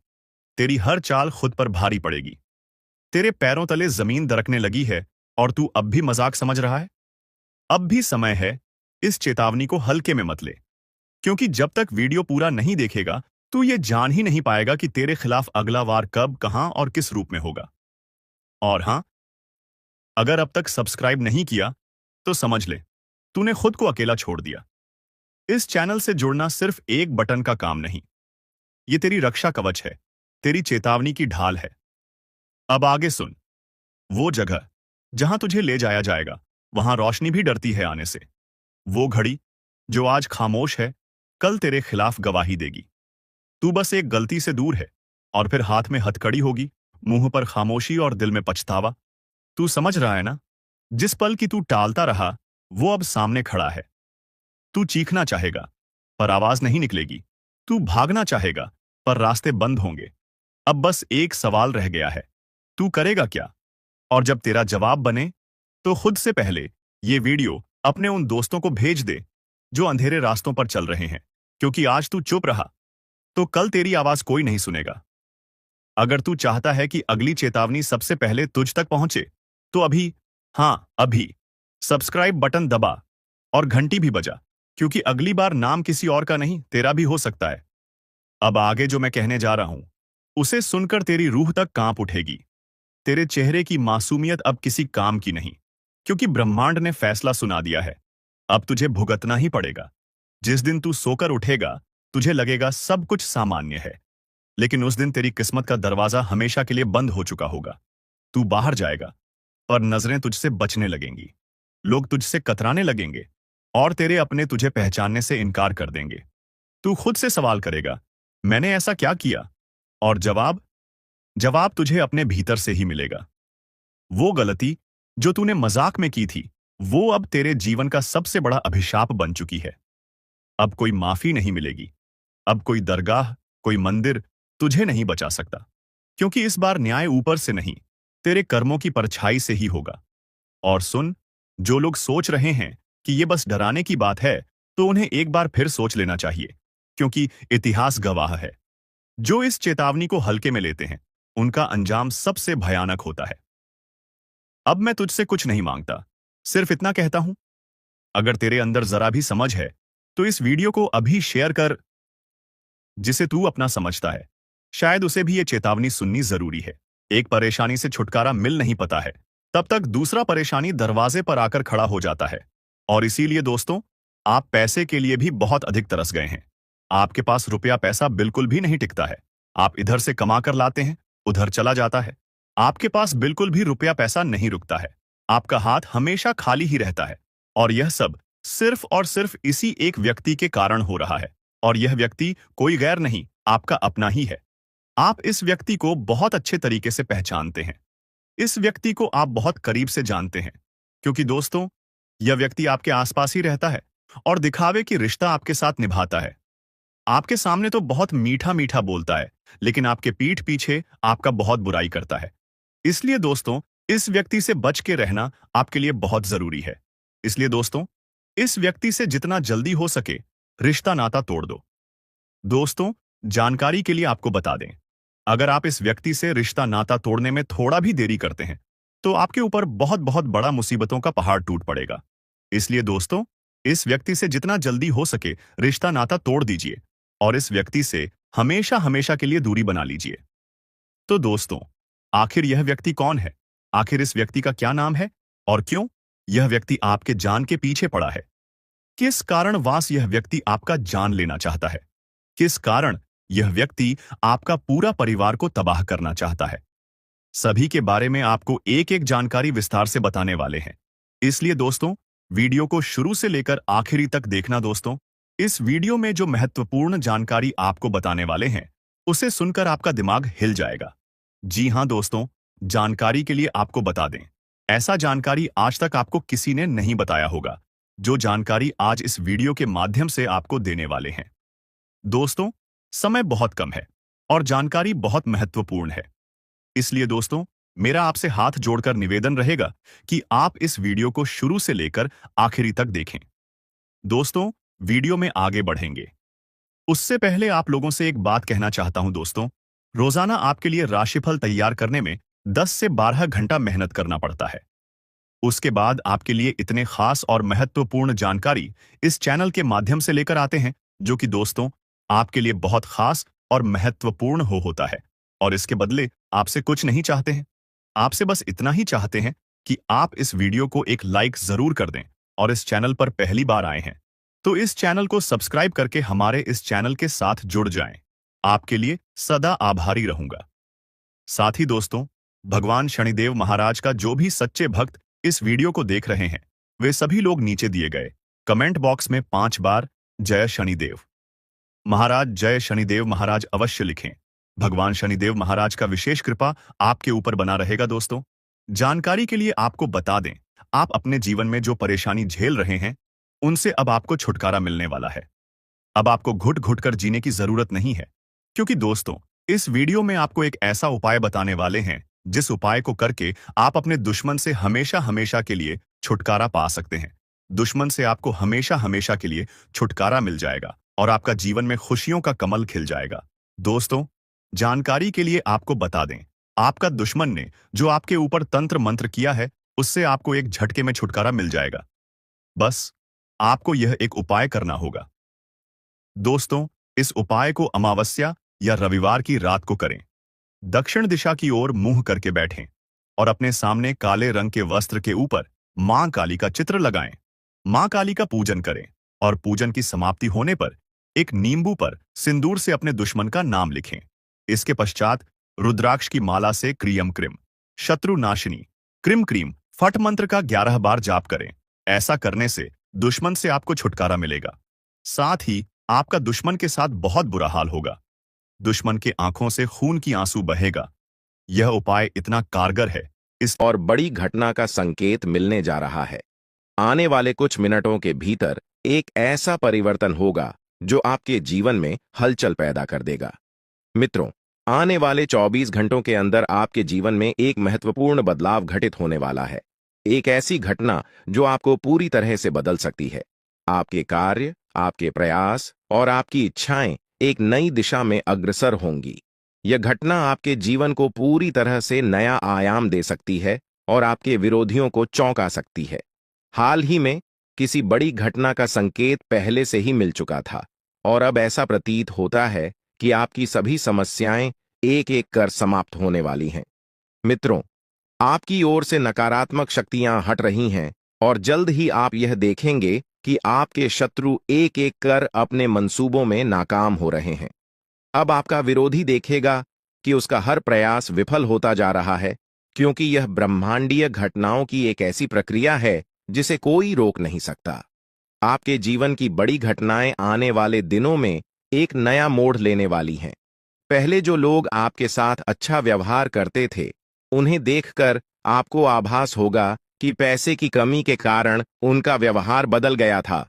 तेरी हर चाल खुद पर भारी पड़ेगी। तेरे पैरों तले जमीन दरकने लगी है और तू अब भी मजाक समझ रहा है। अब भी समय है, इस चेतावनी को हल्के में मत ले, क्योंकि जब तक वीडियो पूरा नहीं देखेगा, तू ये जान ही नहीं पाएगा कि तेरे खिलाफ अगला वार कब, कहां और किस रूप में होगा। और हां, अगर अब तक सब्सक्राइब नहीं किया, तो समझ ले, तूने खुद को अकेला छोड़ दिया। इस चैनल से जुड़ना सिर्फ एक बटन का काम नहीं, ये तेरी रक्षा कवच है, तेरी चेतावनी की ढाल है। अब आगे सुन, वो जगह जहां तुझे ले जाया जाएगा, वहां रोशनी भी डरती है आने से। वो घड़ी जो आज खामोश है, कल तेरे खिलाफ गवाही देगी। तू बस एक गलती से दूर है, और फिर हाथ में हथकड़ी होगी, मुंह पर खामोशी और दिल में पछतावा। तू समझ रहा है ना? जिस पल की तू टालता रहा, वो अब सामने खड़ा है। तू चीखना चाहेगा, पर आवाज नहीं निकलेगी। तू भागना चाहेगा, पर रास्ते बंद होंगे। अब बस एक सवाल रह गया है, तू करेगा क्या? और जब तेरा जवाब बने, तो खुद से पहले ये वीडियो अपने उन दोस्तों को भेज दे जो अंधेरे रास्तों पर चल रहे हैं, क्योंकि आज तू चुप रहा, तो कल तेरी आवाज कोई नहीं सुनेगा। अगर तू चाहता है कि अगली चेतावनी सबसे पहले तुझ तक पहुंचे, तो अभी, हां अभी, सब्सक्राइब बटन दबा और घंटी भी बजा, क्योंकि अगली बार नाम किसी और का नहीं, तेरा भी हो सकता है। अब आगे जो मैं कहने जा रहा हूं, उसे सुनकर तेरी रूह तक कांप उठेगी। तेरे चेहरे की मासूमियत अब किसी काम की नहीं, क्योंकि ब्रह्मांड ने फैसला सुना दिया है। अब तुझे भुगतना ही पड़ेगा। जिस दिन तू सोकर उठेगा, तुझे लगेगा सब कुछ सामान्य है, लेकिन उस दिन तेरी किस्मत का दरवाजा हमेशा के लिए बंद हो चुका होगा। तू बाहर जाएगा, पर नजरें तुझसे बचने लगेंगी, लोग तुझसे कतराने लगेंगे, और तेरे अपने तुझे पहचानने से इनकार कर देंगे। तू खुद से सवाल करेगा, मैंने ऐसा क्या किया? और जवाब जवाब तुझे अपने भीतर से ही मिलेगा। वो गलती जो तूने मजाक में की थी, वो अब तेरे जीवन का सबसे बड़ा अभिशाप बन चुकी है। अब कोई माफी नहीं मिलेगी। अब कोई दरगाह, कोई मंदिर तुझे नहीं बचा सकता, क्योंकि इस बार न्याय ऊपर से नहीं, तेरे कर्मों की परछाई से ही होगा। और सुन, जो लोग सोच रहे हैं कि ये बस डराने की बात है, तो उन्हें एक बार फिर सोच लेना चाहिए, क्योंकि इतिहास गवाह है, जो इस चेतावनी को हल्के में लेते हैं, उनका अंजाम सबसे भयानक होता है। अब मैं तुझसे कुछ नहीं मांगता, सिर्फ इतना कहता हूं, अगर तेरे अंदर जरा भी समझ है, तो इस वीडियो को अभी शेयर कर, जिसे तू अपना समझता है। शायद उसे भी ये चेतावनी सुननी जरूरी है। एक परेशानी से छुटकारा मिल नहीं पाता है, तब तक दूसरा परेशानी दरवाजे पर आकर खड़ा हो जाता है। और इसीलिए दोस्तों, आप पैसे के लिए भी बहुत अधिक तरस गए हैं। आपके पास रुपया पैसा बिल्कुल भी नहीं टिकता है। आप इधर से कमा कर लाते हैं, उधर चला जाता है। आपके पास बिल्कुल भी रुपया पैसा नहीं रुकता है। आपका हाथ हमेशा खाली ही रहता है। और यह सब सिर्फ और सिर्फ इसी एक व्यक्ति के कारण हो रहा है। और यह व्यक्ति कोई गैर नहीं, आपका अपना ही है। आप इस व्यक्ति को बहुत अच्छे तरीके से पहचानते हैं। इस व्यक्ति को आप बहुत करीब से जानते हैं, क्योंकि दोस्तों, यह व्यक्ति आपके आसपास ही रहता है और दिखावे की रिश्ता आपके साथ निभाता है। आपके सामने तो बहुत मीठा मीठा बोलता है, लेकिन आपके पीठ पीछे आपका बहुत बुराई करता है। इसलिए दोस्तों, इस व्यक्ति से बच के रहना आपके लिए बहुत जरूरी है। इसलिए दोस्तों, इस व्यक्ति से जितना जल्दी हो सके रिश्ता नाता तोड़ दो। दोस्तों, जानकारी के लिए आपको बता दें, अगर आप इस व्यक्ति से रिश्ता नाता तोड़ने में थोड़ा भी देरी करते हैं, तो आपके ऊपर बहुत बहुत बड़ा मुसीबतों का पहाड़ टूट पड़ेगा। इसलिए दोस्तों, इस व्यक्ति से जितना जल्दी हो सके रिश्ता नाता तोड़ दीजिए और इस व्यक्ति से हमेशा हमेशा के लिए दूरी बना लीजिए। तो दोस्तों, आखिर यह व्यक्ति कौन है? आखिर इस व्यक्ति का क्या नाम है और क्यों यह व्यक्ति आपके जान के पीछे पड़ा है? किस कारणवश यह व्यक्ति आपका जान लेना चाहता है? किस कारण यह व्यक्ति आपका पूरा परिवार को तबाह करना चाहता है? सभी के बारे में आपको एक एक जानकारी विस्तार से बताने वाले हैं। इसलिए दोस्तों, वीडियो को शुरू से लेकर आखिरी तक देखना। दोस्तों, इस वीडियो में जो महत्वपूर्ण जानकारी आपको बताने वाले हैं, उसे सुनकर आपका दिमाग हिल जाएगा। जी हां दोस्तों, जानकारी के लिए आपको बता दें, ऐसा जानकारी आज तक आपको किसी ने नहीं बताया होगा, जो जानकारी आज इस वीडियो के माध्यम से आपको देने वाले हैं। दोस्तों, समय बहुत कम है और जानकारी बहुत महत्वपूर्ण है। इसलिए दोस्तों, मेरा आपसे हाथ जोड़कर निवेदन रहेगा कि आप इस वीडियो को शुरू से लेकर आखिरी तक देखें। दोस्तों, वीडियो में आगे बढ़ेंगे उससे पहले आप लोगों से एक बात कहना चाहता हूं। दोस्तों, रोजाना आपके लिए राशिफल तैयार करने में 10 से 12 घंटा मेहनत करना पड़ता है। उसके बाद आपके लिए इतने खास और महत्वपूर्ण जानकारी इस चैनल के माध्यम से लेकर आते हैं, जो कि दोस्तों आपके लिए बहुत खास और महत्वपूर्ण होता है। और इसके बदले आपसे कुछ नहीं चाहते हैं, आपसे बस इतना ही चाहते हैं कि आप इस वीडियो को एक लाइक जरूर कर दें और इस चैनल पर पहली बार आए हैं तो इस चैनल को सब्सक्राइब करके हमारे इस चैनल के साथ जुड़ जाएं। आपके लिए सदा आभारी रहूंगा। साथ ही दोस्तों, भगवान शनिदेव महाराज का जो भी सच्चे भक्त इस वीडियो को देख रहे हैं, वे सभी लोग नीचे दिए गए कमेंट बॉक्स में 5 बार जय शनिदेव महाराज, जय शनिदेव महाराज अवश्य लिखें। भगवान शनिदेव महाराज का विशेष कृपा आपके ऊपर बना रहेगा। दोस्तों, जानकारी के लिए आपको बता दें, आप अपने जीवन में जो परेशानी झेल रहे हैं, उनसे अब आपको छुटकारा मिलने वाला है। अब आपको घुट घुट कर जीने की जरूरत नहीं है, क्योंकि दोस्तों इस वीडियो में आपको एक ऐसा उपाय बताने वाले हैं, जिस उपाय को करके आप अपने दुश्मन से हमेशा हमेशा के लिए छुटकारा पा सकते हैं। दुश्मन से आपको हमेशा हमेशा के लिए छुटकारा मिल जाएगा और आपका जीवन में खुशियों का कमल खिल जाएगा। दोस्तों, जानकारी के लिए आपको बता दें, आपका दुश्मन ने जो आपके ऊपर तंत्र मंत्र किया है, उससे आपको एक झटके में छुटकारा मिल जाएगा। बस आपको यह एक उपाय करना होगा। दोस्तों, इस उपाय को अमावस्या या रविवार की रात को करें। दक्षिण दिशा की ओर मुंह करके बैठें और अपने सामने काले रंग के वस्त्र के ऊपर मां काली का चित्र लगाएं। मां काली का पूजन करें और पूजन की समाप्ति होने पर एक नींबू पर सिंदूर से अपने दुश्मन का नाम लिखें। इसके पश्चात रुद्राक्ष की माला से क्रियम क्रिम शत्रु नाशिनी क्रिम क्रीम फट मंत्र का 11 बार जाप करें। ऐसा करने से दुश्मन से आपको छुटकारा मिलेगा। साथ ही आपका दुश्मन के साथ बहुत बुरा हाल होगा। दुश्मन के आंखों से खून की आंसू बहेगा। यह उपाय इतना कारगर है, इस और बड़ी घटना का संकेत मिलने जा रहा है। आने वाले कुछ मिनटों के भीतर एक ऐसा परिवर्तन होगा जो आपके जीवन में हलचल पैदा कर देगा। मित्रों, आने वाले 24 घंटों के अंदर आपके जीवन में एक महत्वपूर्ण बदलाव घटित होने वाला है। एक ऐसी घटना जो आपको पूरी तरह से बदल सकती है। आपके कार्य, आपके प्रयास और आपकी इच्छाएं एक नई दिशा में अग्रसर होंगी। यह घटना आपके जीवन को पूरी तरह से नया आयाम दे सकती है और आपके विरोधियों को चौंका सकती है। हाल ही में किसी बड़ी घटना का संकेत पहले से ही मिल चुका था और अब ऐसा प्रतीत होता है कि आपकी सभी समस्याएं एक एक कर समाप्त होने वाली हैं। मित्रों, आपकी ओर से नकारात्मक शक्तियां हट रही हैं और जल्द ही आप यह देखेंगे कि आपके शत्रु एक एक कर अपने मंसूबों में नाकाम हो रहे हैं। अब आपका विरोधी देखेगा कि उसका हर प्रयास विफल होता जा रहा है, क्योंकि यह ब्रह्मांडीय घटनाओं की एक ऐसी प्रक्रिया है जिसे कोई रोक नहीं सकता। आपके जीवन की बड़ी घटनाएं आने वाले दिनों में एक नया मोड़ लेने वाली हैं। पहले जो लोग आपके साथ अच्छा व्यवहार करते थे, उन्हें देखकर आपको आभास होगा कि पैसे की कमी के कारण उनका व्यवहार बदल गया था।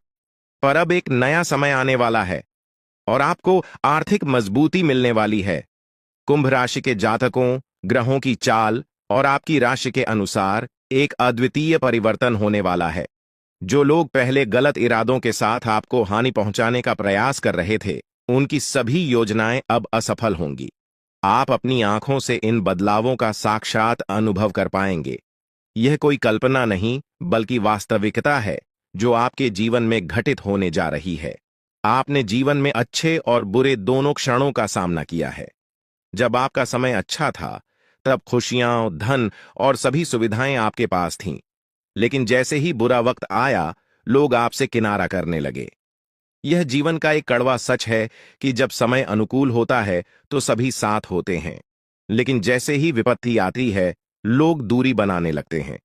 पर अब एक नया समय आने वाला है और आपको आर्थिक मजबूती मिलने वाली है। कुंभ राशि के जातकों, ग्रहों की चाल और आपकी राशि के अनुसार एक अद्वितीय परिवर्तन होने वाला है। जो लोग पहले गलत इरादों के साथ आपको हानि पहुंचाने का प्रयास कर रहे थे, उनकी सभी योजनाएं अब असफल होंगी। आप अपनी आंखों से इन बदलावों का साक्षात अनुभव कर पाएंगे। यह कोई कल्पना नहीं, बल्कि वास्तविकता है जो आपके जीवन में घटित होने जा रही है। आपने जीवन में अच्छे और बुरे दोनों क्षणों का सामना किया है। जब आपका समय अच्छा था, तब खुशियां, धन और सभी सुविधाएं आपके पास थीं। लेकिन जैसे ही बुरा वक्त आया, लोग आपसे किनारा करने लगे। यह जीवन का एक कड़वा सच है कि जब समय अनुकूल होता है तो सभी साथ होते हैं, लेकिन जैसे ही विपत्ति आती है, लोग दूरी बनाने लगते हैं।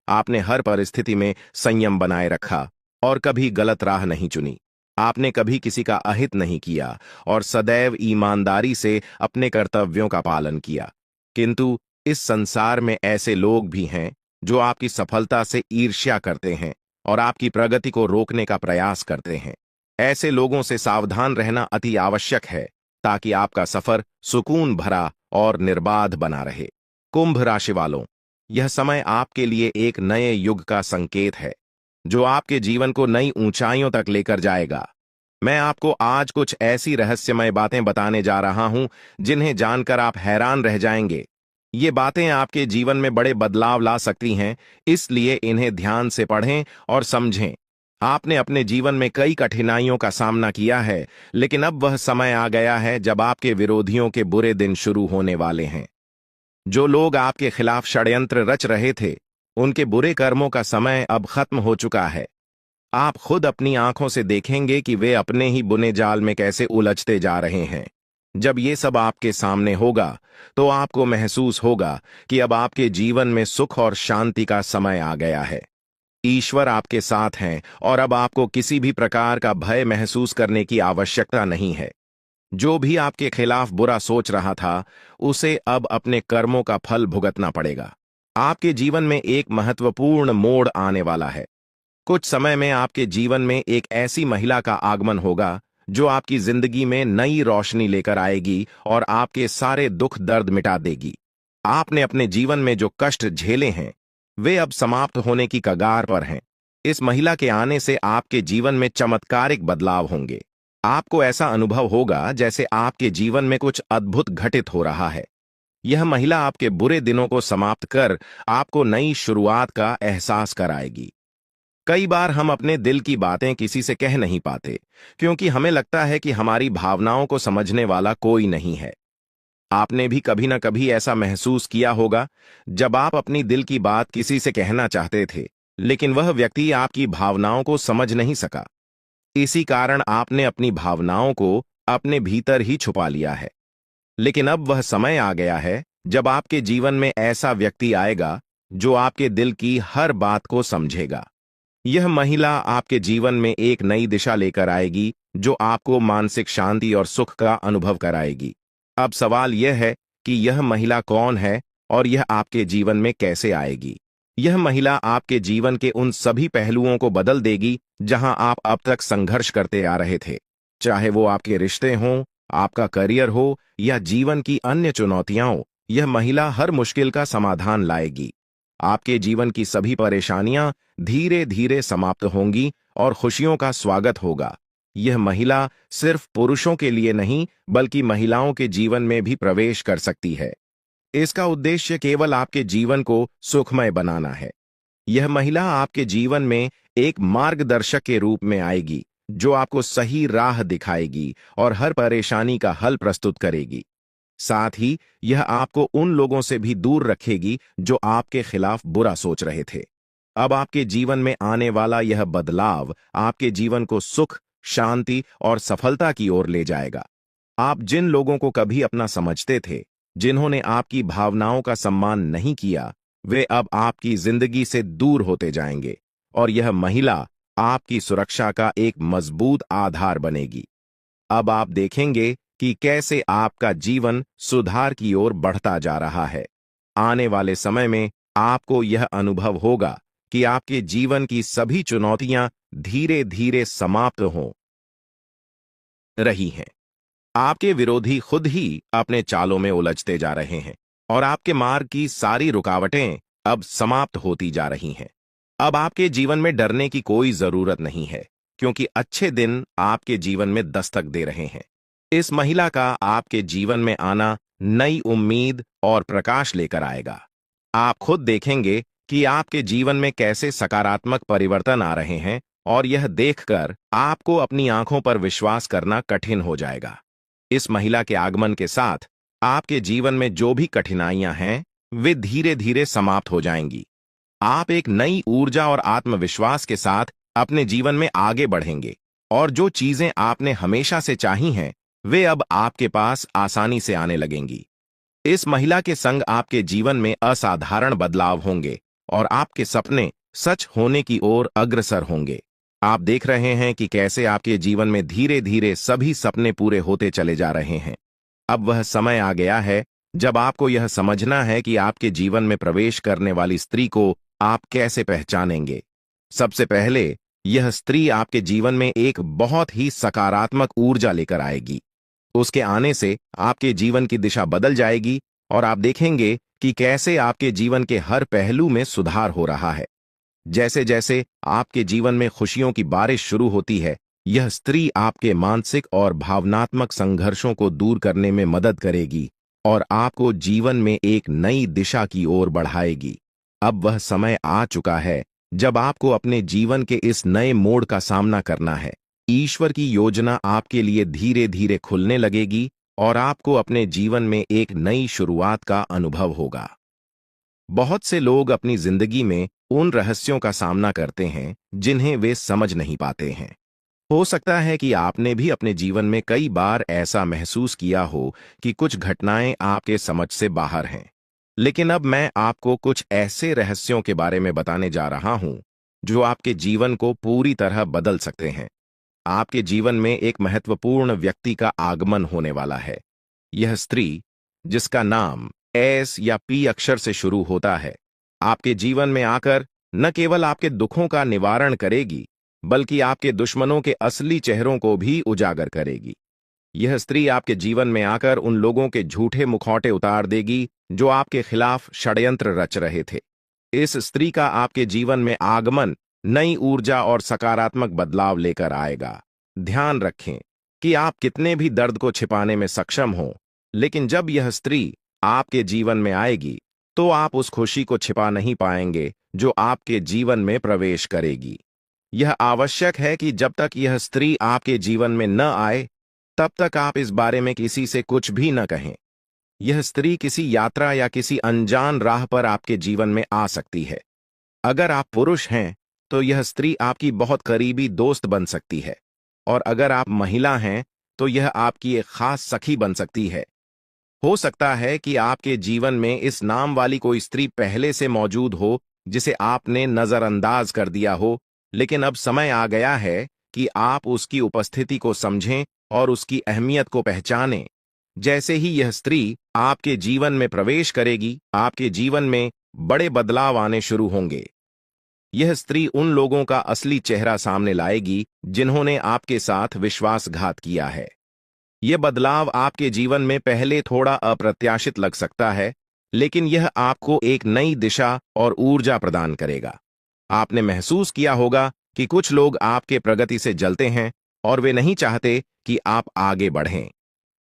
आपने हर परिस्थिति में संयम बनाए रखा और कभी गलत राह नहीं चुनी। आपने कभी किसी का अहित नहीं किया और सदैव ईमानदारी से अपने कर्तव्यों का पालन किया। किंतु इस संसार में ऐसे लोग भी हैं जो आपकी सफलता से ईर्ष्या करते हैं और आपकी प्रगति को रोकने का प्रयास करते हैं। ऐसे लोगों से सावधान रहना अति आवश्यक है, ताकि आपका सफर सुकून भरा और निर्बाध बना रहे। कुंभ राशि वालों, यह समय आपके लिए एक नए युग का संकेत है, जो आपके जीवन को नई ऊंचाइयों तक लेकर जाएगा। मैं आपको आज कुछ ऐसी रहस्यमय बातें बताने जा रहा हूं, जिन्हें जानकर आप हैरान रह जाएंगे। ये बातें आपके जीवन में बड़े बदलाव ला सकती हैं, इसलिए इन्हें ध्यान से पढ़ें और समझें। आपने अपने जीवन में कई कठिनाइयों का सामना किया है, लेकिन अब वह समय आ गया है जब आपके विरोधियों के बुरे दिन शुरू होने वाले हैं। जो लोग आपके खिलाफ षड्यंत्र रच रहे थे, उनके बुरे कर्मों का समय अब खत्म हो चुका है। आप खुद अपनी आंखों से देखेंगे कि वे अपने ही बुने जाल में कैसे उलझते जा रहे हैं। जब ये सब आपके सामने होगा, तो आपको महसूस होगा कि अब आपके जीवन में सुख और शांति का समय आ गया है। ईश्वर आपके साथ हैं और अब आपको किसी भी प्रकार का भय महसूस करने की आवश्यकता नहीं है। जो भी आपके खिलाफ बुरा सोच रहा था, उसे अब अपने कर्मों का फल भुगतना पड़ेगा। आपके जीवन में एक महत्वपूर्ण मोड़ आने वाला है। कुछ समय में आपके जीवन में एक ऐसी महिला का आगमन होगा जो आपकी जिंदगी में नई रोशनी लेकर आएगी और आपके सारे दुख दर्द मिटा देगी। आपने अपने जीवन में जो कष्ट झेले हैं, वे अब समाप्त होने की कगार पर हैं। इस महिला के आने से आपके जीवन में चमत्कारिक बदलाव होंगे। आपको ऐसा अनुभव होगा जैसे आपके जीवन में कुछ अद्भुत घटित हो रहा है। यह महिला आपके बुरे दिनों को समाप्त कर आपको नई शुरुआत का एहसास कराएगी। कई बार हम अपने दिल की बातें किसी से कह नहीं पाते, क्योंकि हमें लगता है कि हमारी भावनाओं को समझने वाला कोई नहीं है। आपने भी कभी ना कभी ऐसा महसूस किया होगा, जब आप अपनी दिल की बात किसी से कहना चाहते थे, लेकिन वह व्यक्ति आपकी भावनाओं को समझ नहीं सका। इसी कारण आपने अपनी भावनाओं को अपने भीतर ही छुपा लिया है। लेकिन अब वह समय आ गया है जब आपके जीवन में ऐसा व्यक्ति आएगा जो आपके दिल की हर बात को समझेगा। यह महिला आपके जीवन में एक नई दिशा लेकर आएगी, जो आपको मानसिक शांति और सुख का अनुभव कराएगी। अब सवाल यह है कि यह महिला कौन है और यह आपके जीवन में कैसे आएगी। यह महिला आपके जीवन के उन सभी पहलुओं को बदल देगी जहां आप अब तक संघर्ष करते आ रहे थे। चाहे वो आपके रिश्ते हों, आपका करियर हो या जीवन की अन्य चुनौतियां हो, यह महिला हर मुश्किल का समाधान लाएगी। आपके जीवन की सभी परेशानियां धीरे धीरे समाप्त होंगी और खुशियों का स्वागत होगा। यह महिला सिर्फ पुरुषों के लिए नहीं, बल्कि महिलाओं के जीवन में भी प्रवेश कर सकती है। इसका उद्देश्य केवल आपके जीवन को सुखमय बनाना है। यह महिला आपके जीवन में एक मार्गदर्शक के रूप में आएगी, जो आपको सही राह दिखाएगी और हर परेशानी का हल प्रस्तुत करेगी। साथ ही यह आपको उन लोगों से भी दूर रखेगी जो आपके खिलाफ बुरा सोच रहे थे। अब आपके जीवन में आने वाला यह बदलाव आपके जीवन को सुख, शांति और सफलता की ओर ले जाएगा। आप जिन लोगों को कभी अपना समझते थे, जिन्होंने आपकी भावनाओं का सम्मान नहीं किया, वे अब आपकी जिंदगी से दूर होते जाएंगे और यह महिला आपकी सुरक्षा का एक मजबूत आधार बनेगी। अब आप देखेंगे कि कैसे आपका जीवन सुधार की ओर बढ़ता जा रहा है। आने वाले समय में आपको यह अनुभव होगा कि आपके जीवन की सभी चुनौतियां धीरे धीरे समाप्त हो रही हैं। आपके विरोधी खुद ही अपने चालों में उलझते जा रहे हैं और आपके मार्ग की सारी रुकावटें अब समाप्त होती जा रही हैं। अब आपके जीवन में डरने की कोई जरूरत नहीं है, क्योंकि अच्छे दिन आपके जीवन में दस्तक दे रहे हैं। इस महिला का आपके जीवन में आना नई उम्मीद और प्रकाश लेकर आएगा। आप खुद देखेंगे कि आपके जीवन में कैसे सकारात्मक परिवर्तन आ रहे हैं, और यह देखकर आपको अपनी आंखों पर विश्वास करना कठिन हो जाएगा। इस महिला के आगमन के साथ आपके जीवन में जो भी कठिनाइयां हैं, वे धीरे धीरे समाप्त हो जाएंगी। आप एक नई ऊर्जा और आत्मविश्वास के साथ अपने जीवन में आगे बढ़ेंगे, और जो चीजें आपने हमेशा से चाही हैं, वे अब आपके पास आसानी से आने लगेंगी। इस महिला के संग आपके जीवन में असाधारण बदलाव होंगे और आपके सपने सच होने की ओर अग्रसर होंगे। आप देख रहे हैं कि कैसे आपके जीवन में धीरे धीरे सभी सपने पूरे होते चले जा रहे हैं। अब वह समय आ गया है जब आपको यह समझना है कि आपके जीवन में प्रवेश करने वाली स्त्री को आप कैसे पहचानेंगे। सबसे पहले, यह स्त्री आपके जीवन में एक बहुत ही सकारात्मक ऊर्जा लेकर आएगी। उसके आने से आपके जीवन की दिशा बदल जाएगी और आप देखेंगे कि कैसे आपके जीवन के हर पहलू में सुधार हो रहा है। जैसे जैसे आपके जीवन में खुशियों की बारिश शुरू होती है, यह स्त्री आपके मानसिक और भावनात्मक संघर्षों को दूर करने में मदद करेगी और आपको जीवन में एक नई दिशा की ओर बढ़ाएगी। अब वह समय आ चुका है जब आपको अपने जीवन के इस नए मोड़ का सामना करना है। ईश्वर की योजना आपके लिए धीरे धीरे खुलने लगेगी और आपको अपने जीवन में एक नई शुरुआत का अनुभव होगा। बहुत से लोग अपनी जिंदगी में उन रहस्यों का सामना करते हैं जिन्हें वे समझ नहीं पाते हैं। हो सकता है कि आपने भी अपने जीवन में कई बार ऐसा महसूस किया हो कि कुछ घटनाएं आपके समझ से बाहर हैं। लेकिन अब मैं आपको कुछ ऐसे रहस्यों के बारे में बताने जा रहा हूं जो आपके जीवन को पूरी तरह बदल सकते हैं। आपके जीवन में एक महत्वपूर्ण व्यक्ति का आगमन होने वाला है। यह स्त्री, जिसका नाम एस या पी अक्षर से शुरू होता है, आपके जीवन में आकर न केवल आपके दुखों का निवारण करेगी, बल्कि आपके दुश्मनों के असली चेहरों को भी उजागर करेगी। यह स्त्री आपके जीवन में आकर उन लोगों के झूठे मुखौटे उतार देगी जो आपके खिलाफ षड्यंत्र रच रहे थे। इस स्त्री का आपके जीवन में आगमन नई ऊर्जा और सकारात्मक बदलाव लेकर आएगा। ध्यान रखें कि आप कितने भी दर्द को छिपाने में सक्षम हो, लेकिन जब यह स्त्री आपके जीवन में आएगी तो आप उस खुशी को छिपा नहीं पाएंगे जो आपके जीवन में प्रवेश करेगी। यह आवश्यक है कि जब तक यह स्त्री आपके जीवन में न आए, तब तक आप इस बारे में किसी से कुछ भी न कहें। यह स्त्री किसी यात्रा या किसी अनजान राह पर आपके जीवन में आ सकती है। अगर आप पुरुष हैं तो यह स्त्री आपकी बहुत करीबी दोस्त बन सकती है, और अगर आप महिला हैं तो यह आपकी एक खास सखी बन सकती है। हो सकता है कि आपके जीवन में इस नाम वाली कोई स्त्री पहले से मौजूद हो जिसे आपने नजरअंदाज कर दिया हो, लेकिन अब समय आ गया है कि आप उसकी उपस्थिति को समझें और उसकी अहमियत को पहचानें। जैसे ही यह स्त्री आपके जीवन में प्रवेश करेगी, आपके जीवन में बड़े बदलाव आने शुरू होंगे। यह स्त्री उन लोगों का असली चेहरा सामने लाएगी जिन्होंने आपके साथ विश्वासघात किया है। यह बदलाव आपके जीवन में पहले थोड़ा अप्रत्याशित लग सकता है, लेकिन यह आपको एक नई दिशा और ऊर्जा प्रदान करेगा। आपने महसूस किया होगा कि कुछ लोग आपके प्रगति से जलते हैं और वे नहीं चाहते कि आप आगे बढ़ें।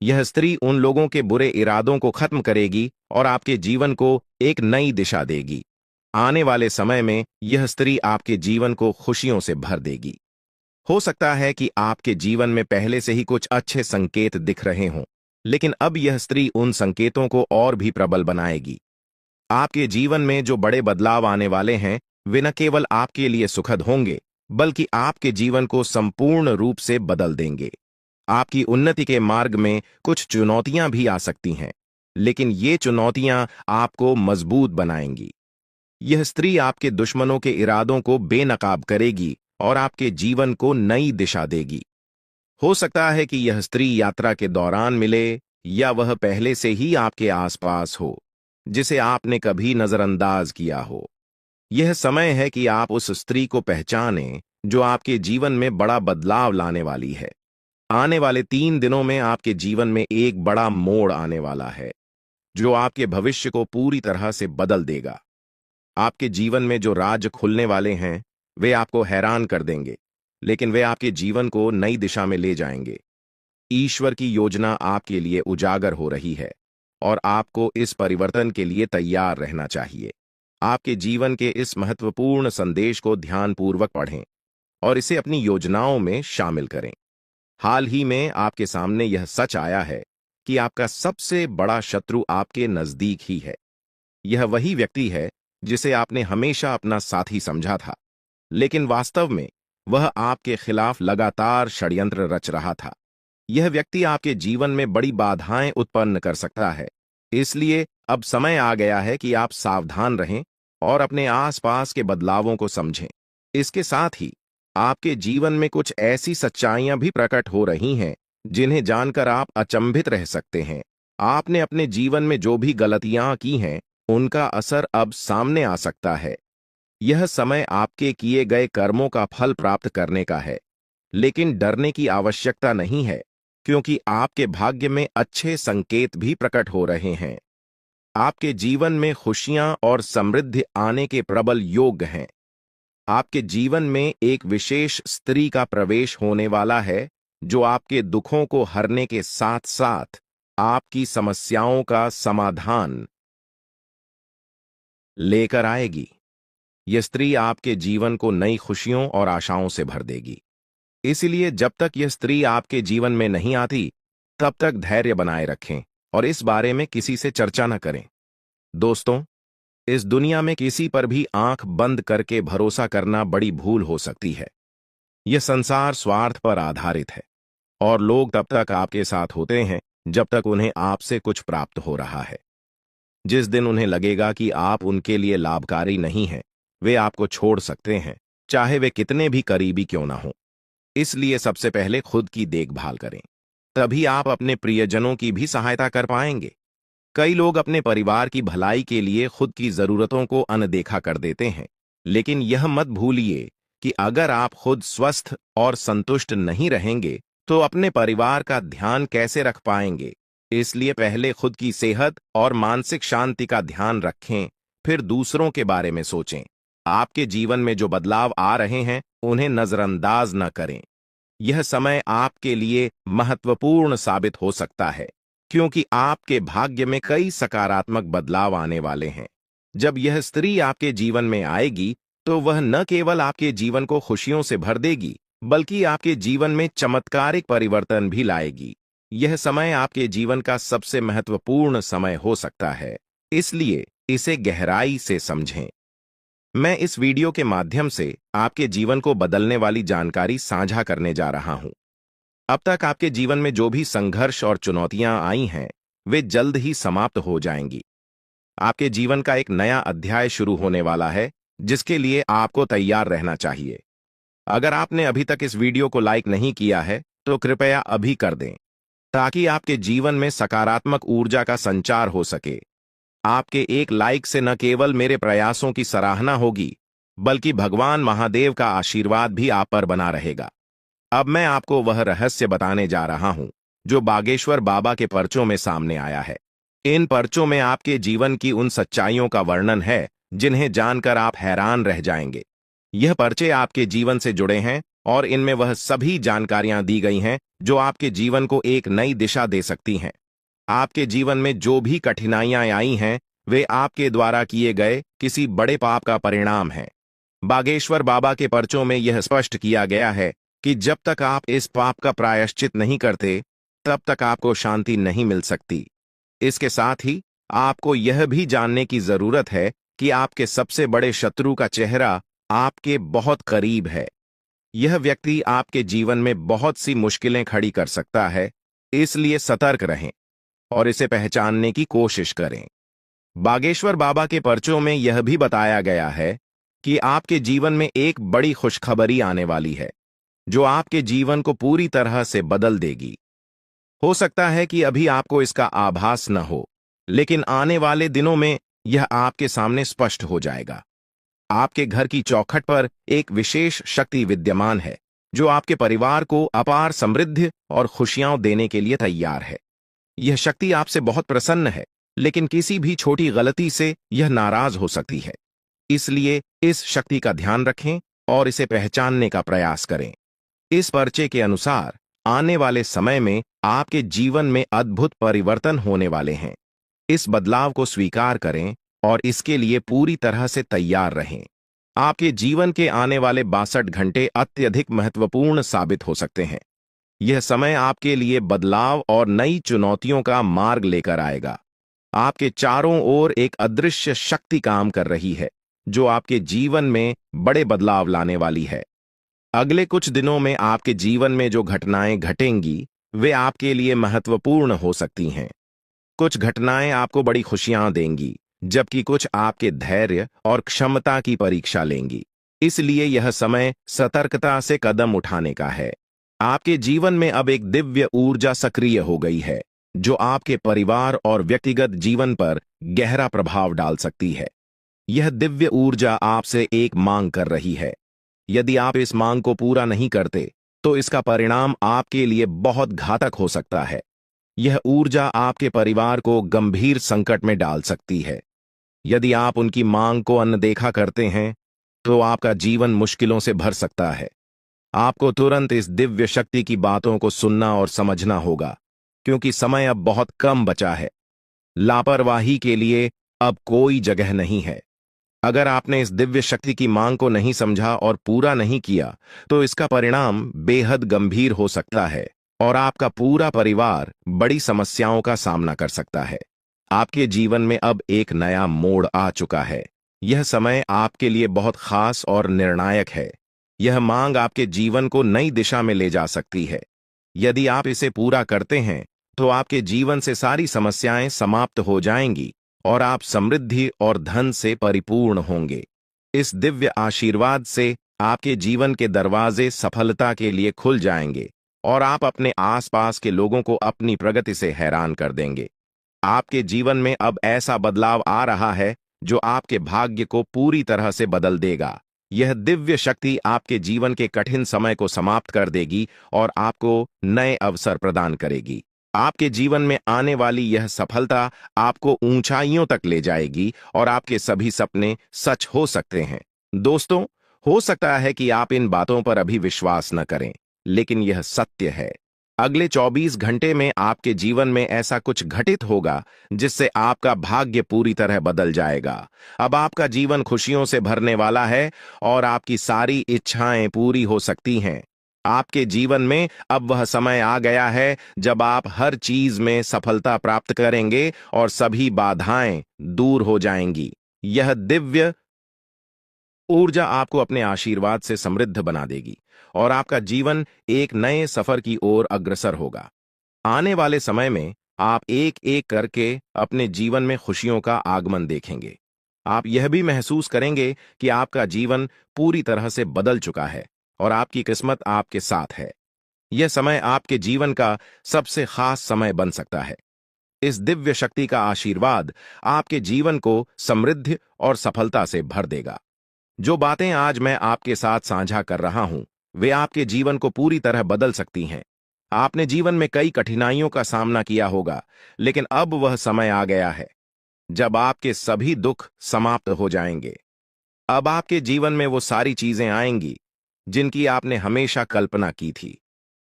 यह स्त्री उन लोगों के बुरे इरादों को खत्म करेगी और आपके जीवन को एक नई दिशा देगी। आने वाले समय में यह स्त्री आपके जीवन को खुशियों से भर देगी। हो सकता है कि आपके जीवन में पहले से ही कुछ अच्छे संकेत दिख रहे हों, लेकिन अब यह स्त्री उन संकेतों को और भी प्रबल बनाएगी। आपके जीवन में जो बड़े बदलाव आने वाले हैं, वे न केवल आपके लिए सुखद होंगे, बल्कि आपके जीवन को संपूर्ण रूप से बदल देंगे। आपकी उन्नति के मार्ग में कुछ चुनौतियां भी आ सकती हैं, लेकिन ये चुनौतियां आपको मजबूत बनाएंगी। यह स्त्री आपके दुश्मनों के इरादों को बेनकाब करेगी और आपके जीवन को नई दिशा देगी। हो सकता है कि यह स्त्री यात्रा के दौरान मिले, या वह पहले से ही आपके आसपास हो, जिसे आपने कभी नजरअंदाज किया हो। यह समय है कि आप उस स्त्री को पहचानें जो आपके जीवन में बड़ा बदलाव लाने वाली है। आने वाले 3 दिनों में आपके जीवन में एक बड़ा मोड़ आने वाला है जो आपके भविष्य को पूरी तरह से बदल देगा। आपके जीवन में जो राज खुलने वाले हैं वे आपको हैरान कर देंगे, लेकिन वे आपके जीवन को नई दिशा में ले जाएंगे। ईश्वर की योजना आपके लिए उजागर हो रही है और आपको इस परिवर्तन के लिए तैयार रहना चाहिए। आपके जीवन के इस महत्वपूर्ण संदेश को ध्यानपूर्वक पढ़ें और इसे अपनी योजनाओं में शामिल करें। हाल ही में आपके सामने यह सच आया है कि आपका सबसे बड़ा शत्रु आपके नजदीक ही है। यह वही व्यक्ति है जिसे आपने हमेशा अपना साथी समझा था, लेकिन वास्तव में वह आपके खिलाफ लगातार षड्यंत्र रच रहा था। यह व्यक्ति आपके जीवन में बड़ी बाधाएं उत्पन्न कर सकता है, इसलिए अब समय आ गया है कि आप सावधान रहें और अपने आसपास के बदलावों को समझें। इसके साथ ही आपके जीवन में कुछ ऐसी सच्चाइयां भी प्रकट हो रही हैं जिन्हें जानकर आप अचंभित रह सकते हैं। आपने अपने जीवन में जो भी गलतियां की हैं उनका असर अब सामने आ सकता है। यह समय आपके किए गए कर्मों का फल प्राप्त करने का है, लेकिन डरने की आवश्यकता नहीं है क्योंकि आपके भाग्य में अच्छे संकेत भी प्रकट हो रहे हैं। आपके जीवन में खुशियां और समृद्धि आने के प्रबल योग हैं। आपके जीवन में एक विशेष स्त्री का प्रवेश होने वाला है जो आपके दुखों को हरने के साथ साथ आपकी समस्याओं का समाधान लेकर आएगी। यह स्त्री आपके जीवन को नई खुशियों और आशाओं से भर देगी। इसलिए जब तक यह स्त्री आपके जीवन में नहीं आती, तब तक धैर्य बनाए रखें और इस बारे में किसी से चर्चा न करें। दोस्तों, इस दुनिया में किसी पर भी आंख बंद करके भरोसा करना बड़ी भूल हो सकती है। यह संसार स्वार्थ पर आधारित है और लोग तब तक आपके साथ होते हैं जब तक उन्हें आपसे कुछ प्राप्त हो रहा है। जिस दिन उन्हें लगेगा कि आप उनके लिए लाभकारी नहीं हैं, वे आपको छोड़ सकते हैं, चाहे वे कितने भी करीबी क्यों ना हों। इसलिए सबसे पहले खुद की देखभाल करें, तभी आप अपने प्रियजनों की भी सहायता कर पाएंगे। कई लोग अपने परिवार की भलाई के लिए खुद की जरूरतों को अनदेखा कर देते हैं, लेकिन यह मत भूलिए कि अगर आप खुद स्वस्थ और संतुष्ट नहीं रहेंगे तो अपने परिवार का ध्यान कैसे रख पाएंगे। इसलिए पहले खुद की सेहत और मानसिक शांति का ध्यान रखें, फिर दूसरों के बारे में सोचें। आपके जीवन में जो बदलाव आ रहे हैं उन्हें नजरअंदाज न करें। यह समय आपके लिए महत्वपूर्ण साबित हो सकता है क्योंकि आपके भाग्य में कई सकारात्मक बदलाव आने वाले हैं। जब यह स्त्री आपके जीवन में आएगी तो वह न केवल आपके जीवन को खुशियों से भर देगी, बल्कि आपके जीवन में चमत्कारिक परिवर्तन भी लाएगी। यह समय आपके जीवन का सबसे महत्वपूर्ण समय हो सकता है, इसलिए इसे गहराई से समझें। मैं इस वीडियो के माध्यम से आपके जीवन को बदलने वाली जानकारी साझा करने जा रहा हूं। अब तक आपके जीवन में जो भी संघर्ष और चुनौतियां आई हैं, वे जल्द ही समाप्त हो जाएंगी। आपके जीवन का एक नया अध्याय शुरू होने वाला है, जिसके लिए आपको तैयार रहना चाहिए। अगर आपने अभी तक इस वीडियो को लाइक नहीं किया है, तो कृपया अभी कर दें, ताकि आपके जीवन में सकारात्मक ऊर्जा का संचार हो सके। आपके एक लाइक से न केवल मेरे प्रयासों की सराहना होगी, बल्कि भगवान महादेव का आशीर्वाद भी आप पर बना रहेगा। अब मैं आपको वह रहस्य बताने जा रहा हूं जो बागेश्वर बाबा के पर्चों में सामने आया है। इन पर्चों में आपके जीवन की उन सच्चाइयों का वर्णन है जिन्हें जानकर आप हैरान रह जाएंगे। यह पर्चे आपके जीवन से जुड़े हैं और इनमें वह सभी जानकारियां दी गई हैं जो आपके जीवन को एक नई दिशा दे सकती हैं। आपके जीवन में जो भी कठिनाइयां आई हैं, वे आपके द्वारा किए गए किसी बड़े पाप का परिणाम है। बागेश्वर बाबा के पर्चों में यह स्पष्ट किया गया है कि जब तक आप इस पाप का प्रायश्चित नहीं करते, तब तक आपको शांति नहीं मिल सकती। इसके साथ ही आपको यह भी जानने की जरूरत है कि आपके सबसे बड़े शत्रु का चेहरा आपके बहुत करीब है। यह व्यक्ति आपके जीवन में बहुत सी मुश्किलें खड़ी कर सकता है, इसलिए सतर्क रहें और इसे पहचानने की कोशिश करें। बागेश्वर बाबा के पर्चों में यह भी बताया गया है कि आपके जीवन में एक बड़ी खुशखबरी आने वाली है जो आपके जीवन को पूरी तरह से बदल देगी। हो सकता है कि अभी आपको इसका आभास न हो, लेकिन आने वाले दिनों में यह आपके सामने स्पष्ट हो जाएगा। आपके घर की चौखट पर एक विशेष शक्ति विद्यमान है जो आपके परिवार को अपार समृद्धि और खुशियां देने के लिए तैयार है। यह शक्ति आपसे बहुत प्रसन्न है, लेकिन किसी भी छोटी गलती से यह नाराज हो सकती है। इसलिए इस शक्ति का ध्यान रखें और इसे पहचानने का प्रयास करें। इस पर्चे के अनुसार आने वाले समय में आपके जीवन में अद्भुत परिवर्तन होने वाले हैं। इस बदलाव को स्वीकार करें और इसके लिए पूरी तरह से तैयार रहें। आपके जीवन के आने वाले 62 घंटे अत्यधिक महत्वपूर्ण साबित हो सकते हैं। यह समय आपके लिए बदलाव और नई चुनौतियों का मार्ग लेकर आएगा। आपके चारों ओर एक अदृश्य शक्ति काम कर रही है, जो आपके जीवन में बड़े बदलाव लाने वाली है। अगले कुछ दिनों में आपके जीवन में जो घटनाएं घटेंगी, वे आपके लिए महत्वपूर्ण हो सकती हैं। कुछ घटनाएं आपको बड़ी खुशियां देंगी, जबकि कुछ आपके धैर्य और क्षमता की परीक्षा लेंगी। इसलिए यह समय सतर्कता से कदम उठाने का है। आपके जीवन में अब एक दिव्य ऊर्जा सक्रिय हो गई है, जो आपके परिवार और व्यक्तिगत जीवन पर गहरा प्रभाव डाल सकती है। यह दिव्य ऊर्जा आपसे एक मांग कर रही है। यदि आप इस मांग को पूरा नहीं करते, तो इसका परिणाम आपके लिए बहुत घातक हो सकता है। यह ऊर्जा आपके परिवार को गंभीर संकट में डाल सकती है। यदि आप उनकी मांग को अनदेखा करते हैं, तो आपका जीवन मुश्किलों से भर सकता है। आपको तुरंत इस दिव्य शक्ति की बातों को सुनना और समझना होगा, क्योंकि समय अब बहुत कम बचा है। लापरवाही के लिए अब कोई जगह नहीं है। अगर आपने इस दिव्य शक्ति की मांग को नहीं समझा और पूरा नहीं किया, तो इसका परिणाम बेहद गंभीर हो सकता है और आपका पूरा परिवार बड़ी समस्याओं का सामना कर सकता है। आपके जीवन में अब एक नया मोड़ आ चुका है। यह समय आपके लिए बहुत खास और निर्णायक है। यह मांग आपके जीवन को नई दिशा में ले जा सकती है। यदि आप इसे पूरा करते हैं, तो आपके जीवन से सारी समस्याएं समाप्त हो जाएंगी और आप समृद्धि और धन से परिपूर्ण होंगे। इस दिव्य आशीर्वाद से आपके जीवन के दरवाजे सफलता के लिए खुल जाएंगे और आप अपने आसपास के लोगों को अपनी प्रगति से हैरान कर देंगे। आपके जीवन में अब ऐसा बदलाव आ रहा है जो आपके भाग्य को पूरी तरह से बदल देगा। यह दिव्य शक्ति आपके जीवन के कठिन समय को समाप्त कर देगी और आपको नए अवसर प्रदान करेगी। आपके जीवन में आने वाली यह सफलता आपको ऊंचाइयों तक ले जाएगी और आपके सभी सपने सच हो सकते हैं। दोस्तों, हो सकता है कि आप इन बातों पर अभी विश्वास न करें, लेकिन यह सत्य है। अगले 24 घंटे में आपके जीवन में ऐसा कुछ घटित होगा जिससे आपका भाग्य पूरी तरह बदल जाएगा। अब आपका जीवन खुशियों से भरने वाला है और आपकी सारी इच्छाएं पूरी हो सकती हैं। आपके जीवन में अब वह समय आ गया है जब आप हर चीज में सफलता प्राप्त करेंगे और सभी बाधाएं दूर हो जाएंगी। यह दिव्य ऊर्जा आपको अपने आशीर्वाद से समृद्ध बना देगी और आपका जीवन एक नए सफर की ओर अग्रसर होगा। आने वाले समय में आप एक एक करके अपने जीवन में खुशियों का आगमन देखेंगे। आप यह भी महसूस करेंगे कि आपका जीवन पूरी तरह से बदल चुका है और आपकी किस्मत आपके साथ है। यह समय आपके जीवन का सबसे खास समय बन सकता है। इस दिव्य शक्ति का आशीर्वाद आपके जीवन को समृद्धि और सफलता से भर देगा। जो बातें आज मैं आपके साथ साझा कर रहा हूं, वे आपके जीवन को पूरी तरह बदल सकती हैं। आपने जीवन में कई कठिनाइयों का सामना किया होगा, लेकिन अब वह समय आ गया है जब आपके सभी दुख समाप्त हो जाएंगे। अब आपके जीवन में वो सारी चीजें आएंगी जिनकी आपने हमेशा कल्पना की थी।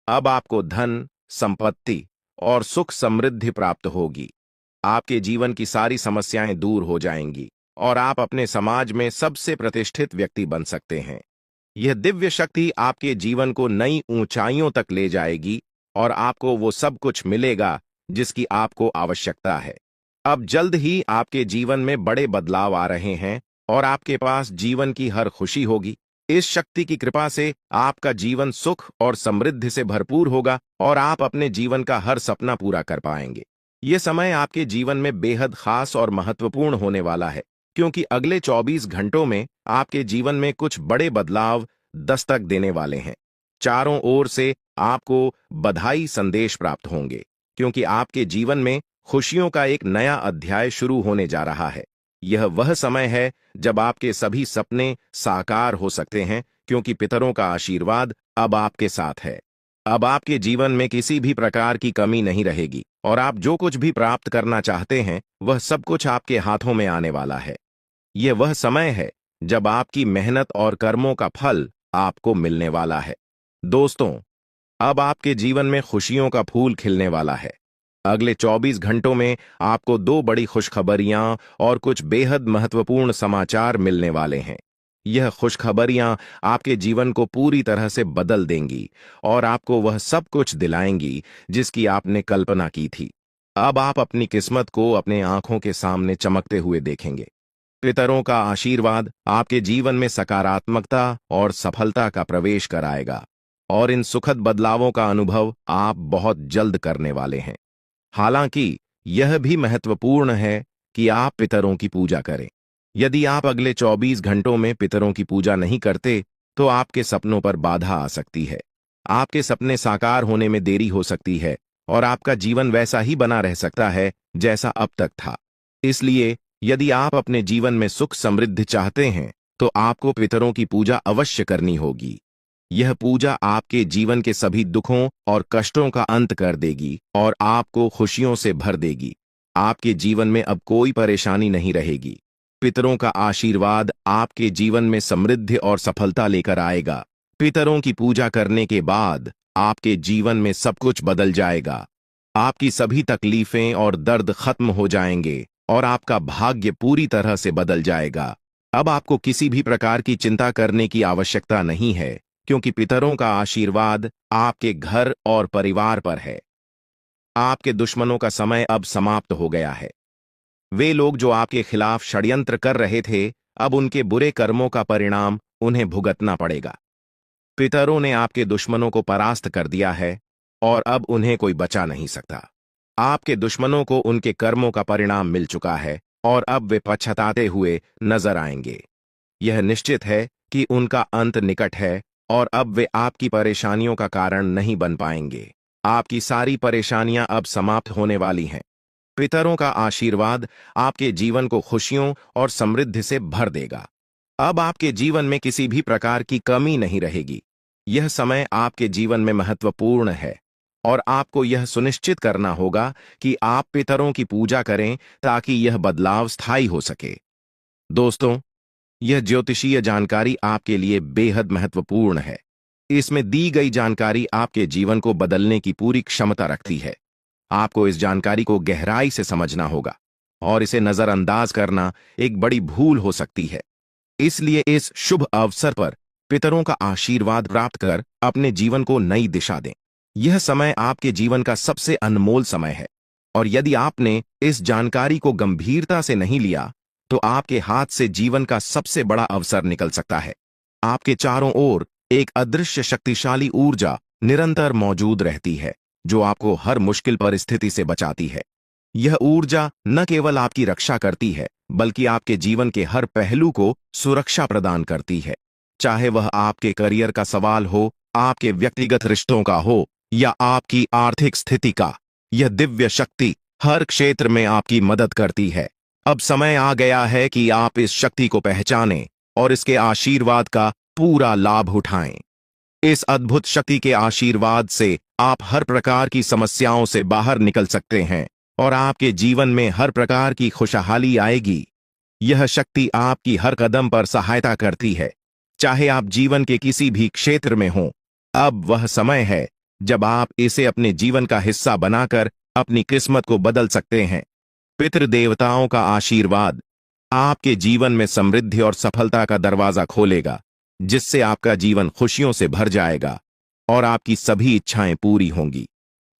अब आपको धन, संपत्ति और सुख समृद्धि प्राप्त होगी। आपके जीवन की सारी समस्याएं दूर हो जाएंगी और आप अपने समाज में सबसे प्रतिष्ठित व्यक्ति बन सकते हैं। यह दिव्य शक्ति आपके जीवन को नई ऊंचाइयों तक ले जाएगी और आपको वो सब कुछ मिलेगा जिसकी आपको आवश्यकता है। अब जल्द ही आपके जीवन में बड़े बदलाव आ रहे हैं और आपके पास जीवन की हर खुशी होगी। इस शक्ति की कृपा से आपका जीवन सुख और समृद्धि से भरपूर होगा और आप अपने जीवन का हर सपना पूरा कर पाएंगे। यह समय आपके जीवन में बेहद खास और महत्वपूर्ण होने वाला है, क्योंकि अगले 24 घंटों में आपके जीवन में कुछ बड़े बदलाव दस्तक देने वाले हैं। चारों ओर से आपको बधाई संदेश प्राप्त होंगे, क्योंकि आपके जीवन में खुशियों का एक नया अध्याय शुरू होने जा रहा है। यह वह समय है जब आपके सभी सपने साकार हो सकते हैं, क्योंकि पितरों का आशीर्वाद अब आपके साथ है। अब आपके जीवन में किसी भी प्रकार की कमी नहीं रहेगी और आप जो कुछ भी प्राप्त करना चाहते हैं वह सब कुछ आपके हाथों में आने वाला है। यह वह समय है जब आपकी मेहनत और कर्मों का फल आपको मिलने वाला है। दोस्तों, अब आपके जीवन में खुशियों का फूल खिलने वाला है। अगले 24 घंटों में आपको दो बड़ी खुशखबरियां और कुछ बेहद महत्वपूर्ण समाचार मिलने वाले हैं। यह खुशखबरियां आपके जीवन को पूरी तरह से बदल देंगी और आपको वह सब कुछ दिलाएंगी जिसकी आपने कल्पना की थी। अब आप अपनी किस्मत को अपने आंखों के सामने चमकते हुए देखेंगे। पितरों का आशीर्वाद आपके जीवन में सकारात्मकता और सफलता का प्रवेश कराएगा और इन सुखद बदलावों का अनुभव आप बहुत जल्द करने वाले हैं। हालांकि यह भी महत्वपूर्ण है कि आप पितरों की पूजा करें। यदि आप अगले 24 घंटों में पितरों की पूजा नहीं करते तो आपके सपनों पर बाधा आ सकती है। आपके सपने साकार होने में देरी हो सकती है और आपका जीवन वैसा ही बना रह सकता है जैसा अब तक था। इसलिए यदि आप अपने जीवन में सुख समृद्धि चाहते हैं तो आपको पितरों की पूजा अवश्य करनी होगी। यह पूजा आपके जीवन के सभी दुखों और कष्टों का अंत कर देगी और आपको खुशियों से भर देगी। आपके जीवन में अब कोई परेशानी नहीं रहेगी। पितरों का आशीर्वाद आपके जीवन में समृद्धि और सफलता लेकर आएगा। पितरों की पूजा करने के बाद आपके जीवन में सब कुछ बदल जाएगा। आपकी सभी तकलीफें और दर्द खत्म हो जाएंगे और आपका भाग्य पूरी तरह से बदल जाएगा। अब आपको किसी भी प्रकार की चिंता करने की आवश्यकता नहीं है, क्योंकि पितरों का आशीर्वाद आपके घर और परिवार पर है। आपके दुश्मनों का समय अब समाप्त हो गया है। वे लोग जो आपके खिलाफ षड्यंत्र कर रहे थे, अब उनके बुरे कर्मों का परिणाम उन्हें भुगतना पड़ेगा। पितरों ने आपके दुश्मनों को परास्त कर दिया है और अब उन्हें कोई बचा नहीं सकता। आपके दुश्मनों को उनके कर्मों का परिणाम मिल चुका है और अब वे पछताते हुए नजर आएंगे। यह निश्चित है कि उनका अंत निकट है और अब वे आपकी परेशानियों का कारण नहीं बन पाएंगे। आपकी सारी परेशानियां अब समाप्त होने वाली हैं। पितरों का आशीर्वाद आपके जीवन को खुशियों और समृद्धि से भर देगा। अब आपके जीवन में किसी भी प्रकार की कमी नहीं रहेगी। यह समय आपके जीवन में महत्वपूर्ण है और आपको यह सुनिश्चित करना होगा कि आप पितरों की पूजा करें ताकि यह बदलाव स्थायी हो सके। दोस्तों, यह ज्योतिषीय जानकारी आपके लिए बेहद महत्वपूर्ण है। इसमें दी गई जानकारी आपके जीवन को बदलने की पूरी क्षमता रखती है। आपको इस जानकारी को गहराई से समझना होगा और इसे नजरअंदाज करना एक बड़ी भूल हो सकती है। इसलिए इस शुभ अवसर पर पितरों का आशीर्वाद प्राप्त कर अपने जीवन को नई दिशा दें। यह समय आपके जीवन का सबसे अनमोल समय है और यदि आपने इस जानकारी को गंभीरता से नहीं लिया तो आपके हाथ से जीवन का सबसे बड़ा अवसर निकल सकता है। आपके चारों ओर एक अदृश्य शक्तिशाली ऊर्जा निरंतर मौजूद रहती है जो आपको हर मुश्किल परिस्थिति से बचाती है। यह ऊर्जा न केवल आपकी रक्षा करती है बल्कि आपके जीवन के हर पहलू को सुरक्षा प्रदान करती है। चाहे वह आपके करियर का सवाल हो, आपके व्यक्तिगत रिश्तों का हो या आपकी आर्थिक स्थिति का, यह दिव्य शक्ति हर क्षेत्र में आपकी मदद करती है। अब समय आ गया है कि आप इस शक्ति को पहचानें और इसके आशीर्वाद का पूरा लाभ उठाएं। इस अद्भुत शक्ति के आशीर्वाद से आप हर प्रकार की समस्याओं से बाहर निकल सकते हैं और आपके जीवन में हर प्रकार की खुशहाली आएगी। यह शक्ति आपकी हर कदम पर सहायता करती है, चाहे आप जीवन के किसी भी क्षेत्र में हों। अब वह समय है जब आप इसे अपने जीवन का हिस्सा बनाकर अपनी किस्मत को बदल सकते हैं। पितृदेवताओं का आशीर्वाद आपके जीवन में समृद्धि और सफलता का दरवाजा खोलेगा, जिससे आपका जीवन खुशियों से भर जाएगा और आपकी सभी इच्छाएं पूरी होंगी।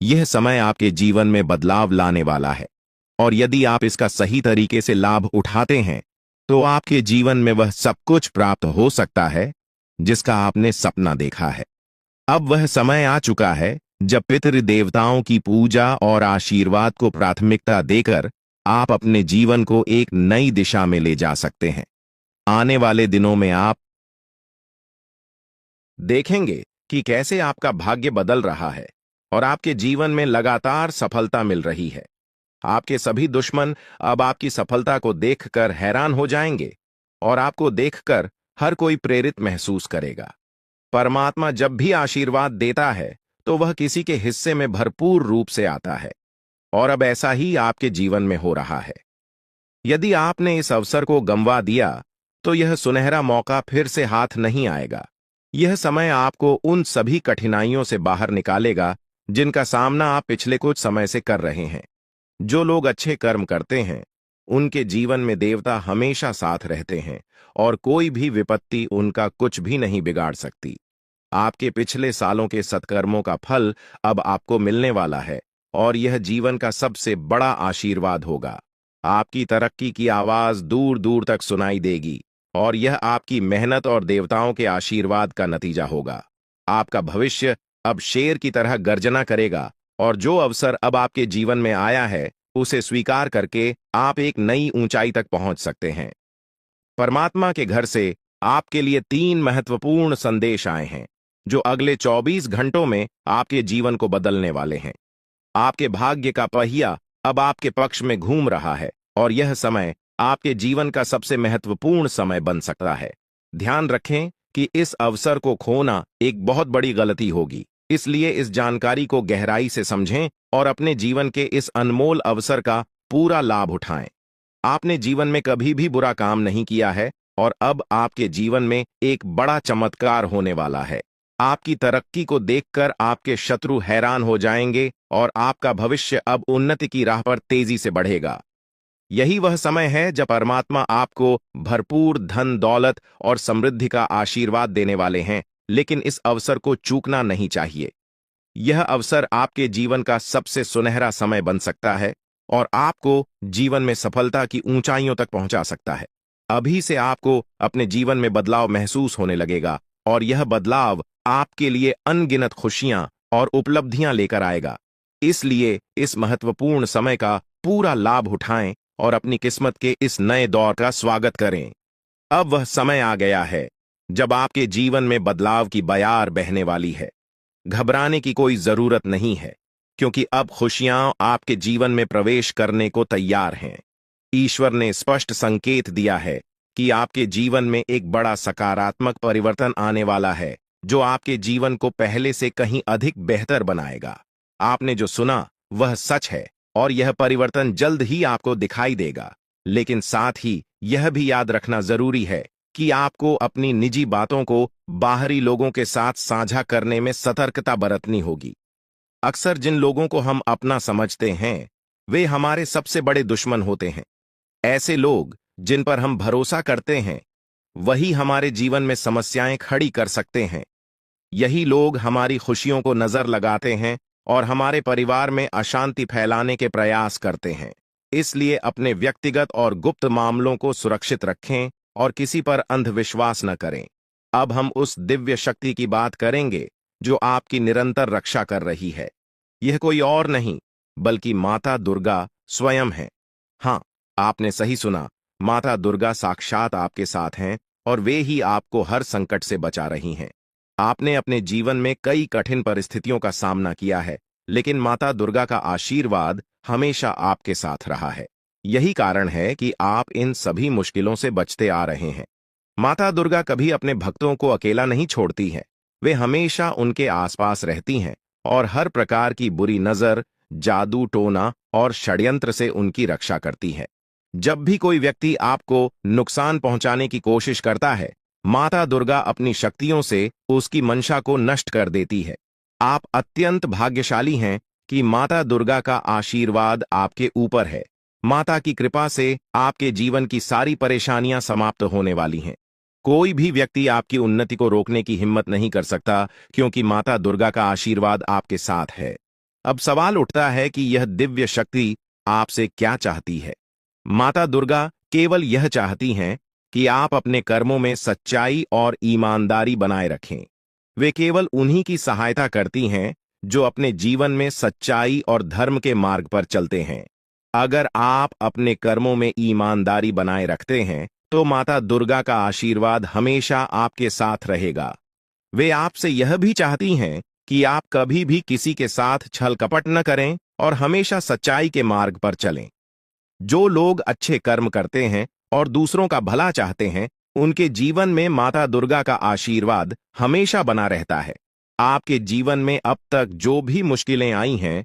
यह समय आपके जीवन में बदलाव लाने वाला है और यदि आप इसका सही तरीके से लाभ उठाते हैं तो आपके जीवन में वह सब कुछ प्राप्त हो सकता है जिसका आपने सपना देखा है। अब वह समय आ चुका है जब पितृदेवताओं की पूजा और आशीर्वाद को प्राथमिकता देकर आप अपने जीवन को एक नई दिशा में ले जा सकते हैं। आने वाले दिनों में आप देखेंगे कि कैसे आपका भाग्य बदल रहा है और आपके जीवन में लगातार सफलता मिल रही है। आपके सभी दुश्मन अब आपकी सफलता को देखकर हैरान हो जाएंगे और आपको देखकर हर कोई प्रेरित महसूस करेगा। परमात्मा जब भी आशीर्वाद देता है तो वह किसी के हिस्से में भरपूर रूप से आता है, और अब ऐसा ही आपके जीवन में हो रहा है। यदि आपने इस अवसर को गंवा दिया तो यह सुनहरा मौका फिर से हाथ नहीं आएगा। यह समय आपको उन सभी कठिनाइयों से बाहर निकालेगा जिनका सामना आप पिछले कुछ समय से कर रहे हैं। जो लोग अच्छे कर्म करते हैं उनके जीवन में देवता हमेशा साथ रहते हैं और कोई भी विपत्ति उनका कुछ भी नहीं बिगाड़ सकती। आपके पिछले सालों के सत्कर्मों का फल अब आपको मिलने वाला है और यह जीवन का सबसे बड़ा आशीर्वाद होगा। आपकी तरक्की की आवाज दूर दूर तक सुनाई देगी और यह आपकी मेहनत और देवताओं के आशीर्वाद का नतीजा होगा। आपका भविष्य अब शेर की तरह गर्जना करेगा और जो अवसर अब आपके जीवन में आया है उसे स्वीकार करके आप एक नई ऊंचाई तक पहुंच सकते हैं। परमात्मा के घर से आपके लिए 3 महत्वपूर्ण संदेश आए हैं जो अगले 24 घंटों में आपके जीवन को बदलने वाले हैं। आपके भाग्य का पहिया अब आपके पक्ष में घूम रहा है और यह समय आपके जीवन का सबसे महत्वपूर्ण समय बन सकता है। ध्यान रखें कि इस अवसर को खोना एक बहुत बड़ी गलती होगी, इसलिए इस जानकारी को गहराई से समझें और अपने जीवन के इस अनमोल अवसर का पूरा लाभ उठाएं। आपने जीवन में कभी भी बुरा काम नहीं किया है और अब आपके जीवन में एक बड़ा चमत्कार होने वाला है। आपकी तरक्की को देखकर आपके शत्रु हैरान हो जाएंगे और आपका भविष्य अब उन्नति की राह पर तेजी से बढ़ेगा। यही वह समय है जब परमात्मा आपको भरपूर धन दौलत और समृद्धि का आशीर्वाद देने वाले हैं, लेकिन इस अवसर को चूकना नहीं चाहिए। यह अवसर आपके जीवन का सबसे सुनहरा समय बन सकता है और आपको जीवन में सफलता की ऊंचाइयों तक पहुंचा सकता है। अभी से आपको अपने जीवन में बदलाव महसूस होने लगेगा और यह बदलाव आपके लिए अनगिनत खुशियां और उपलब्धियां लेकर आएगा। इसलिए इस महत्वपूर्ण समय का पूरा लाभ उठाएं और अपनी किस्मत के इस नए दौर का स्वागत करें। अब वह समय आ गया है जब आपके जीवन में बदलाव की बयार बहने वाली है। घबराने की कोई जरूरत नहीं है, क्योंकि अब खुशियां आपके जीवन में प्रवेश करने को तैयार हैं। ईश्वर ने स्पष्ट संकेत दिया है कि आपके जीवन में एक बड़ा सकारात्मक परिवर्तन आने वाला है जो आपके जीवन को पहले से कहीं अधिक बेहतर बनाएगा। आपने जो सुना वह सच है और यह परिवर्तन जल्द ही आपको दिखाई देगा, लेकिन साथ ही यह भी याद रखना जरूरी है कि आपको अपनी निजी बातों को बाहरी लोगों के साथ साझा करने में सतर्कता बरतनी होगी। अक्सर जिन लोगों को हम अपना समझते हैं वे हमारे सबसे बड़े दुश्मन होते हैं। ऐसे लोग जिन पर हम भरोसा करते हैं वही हमारे जीवन में समस्याएं खड़ी कर सकते हैं। यही लोग हमारी खुशियों को नजर लगाते हैं और हमारे परिवार में अशांति फैलाने के प्रयास करते हैं। इसलिए अपने व्यक्तिगत और गुप्त मामलों को सुरक्षित रखें और किसी पर अंधविश्वास न करें। अब हम उस दिव्य शक्ति की बात करेंगे जो आपकी निरंतर रक्षा कर रही है। यह कोई और नहीं बल्कि माता दुर्गा स्वयं है। हाँ, आपने सही सुना, माता दुर्गा साक्षात आपके साथ हैं और वे ही आपको हर संकट से बचा रही हैं। आपने अपने जीवन में कई कठिन परिस्थितियों का सामना किया है, लेकिन माता दुर्गा का आशीर्वाद हमेशा आपके साथ रहा है। यही कारण है कि आप इन सभी मुश्किलों से बचते आ रहे हैं। माता दुर्गा कभी अपने भक्तों को अकेला नहीं छोड़ती है। वे हमेशा उनके आसपास रहती हैं और हर प्रकार की बुरी नजर, जादू टोना और षड्यंत्र से उनकी रक्षा करती है। जब भी कोई व्यक्ति आपको नुकसान पहुंचाने की कोशिश करता है, माता दुर्गा अपनी शक्तियों से उसकी मंशा को नष्ट कर देती है। आप अत्यंत भाग्यशाली हैं कि माता दुर्गा का आशीर्वाद आपके ऊपर है। माता की कृपा से आपके जीवन की सारी परेशानियां समाप्त होने वाली हैं। कोई भी व्यक्ति आपकी उन्नति को रोकने की हिम्मत नहीं कर सकता, क्योंकि माता दुर्गा का आशीर्वाद आपके साथ है। अब सवाल उठता है कि यह दिव्य शक्ति आपसे क्या चाहती है। माता दुर्गा केवल यह चाहती हैं कि आप अपने कर्मों में सच्चाई और ईमानदारी बनाए रखें। वे केवल उन्हीं की सहायता करती हैं जो अपने जीवन में सच्चाई और धर्म के मार्ग पर चलते हैं। अगर आप अपने कर्मों में ईमानदारी बनाए रखते हैं तो माता दुर्गा का आशीर्वाद हमेशा आपके साथ रहेगा। वे आपसे यह भी चाहती हैं कि आप कभी भी किसी के साथ छल कपट न करें और हमेशा सच्चाई के मार्ग पर चलें। जो लोग अच्छे कर्म करते हैं और दूसरों का भला चाहते हैं उनके जीवन में माता दुर्गा का आशीर्वाद हमेशा बना रहता है। आपके जीवन में अब तक जो भी मुश्किलें आई हैं,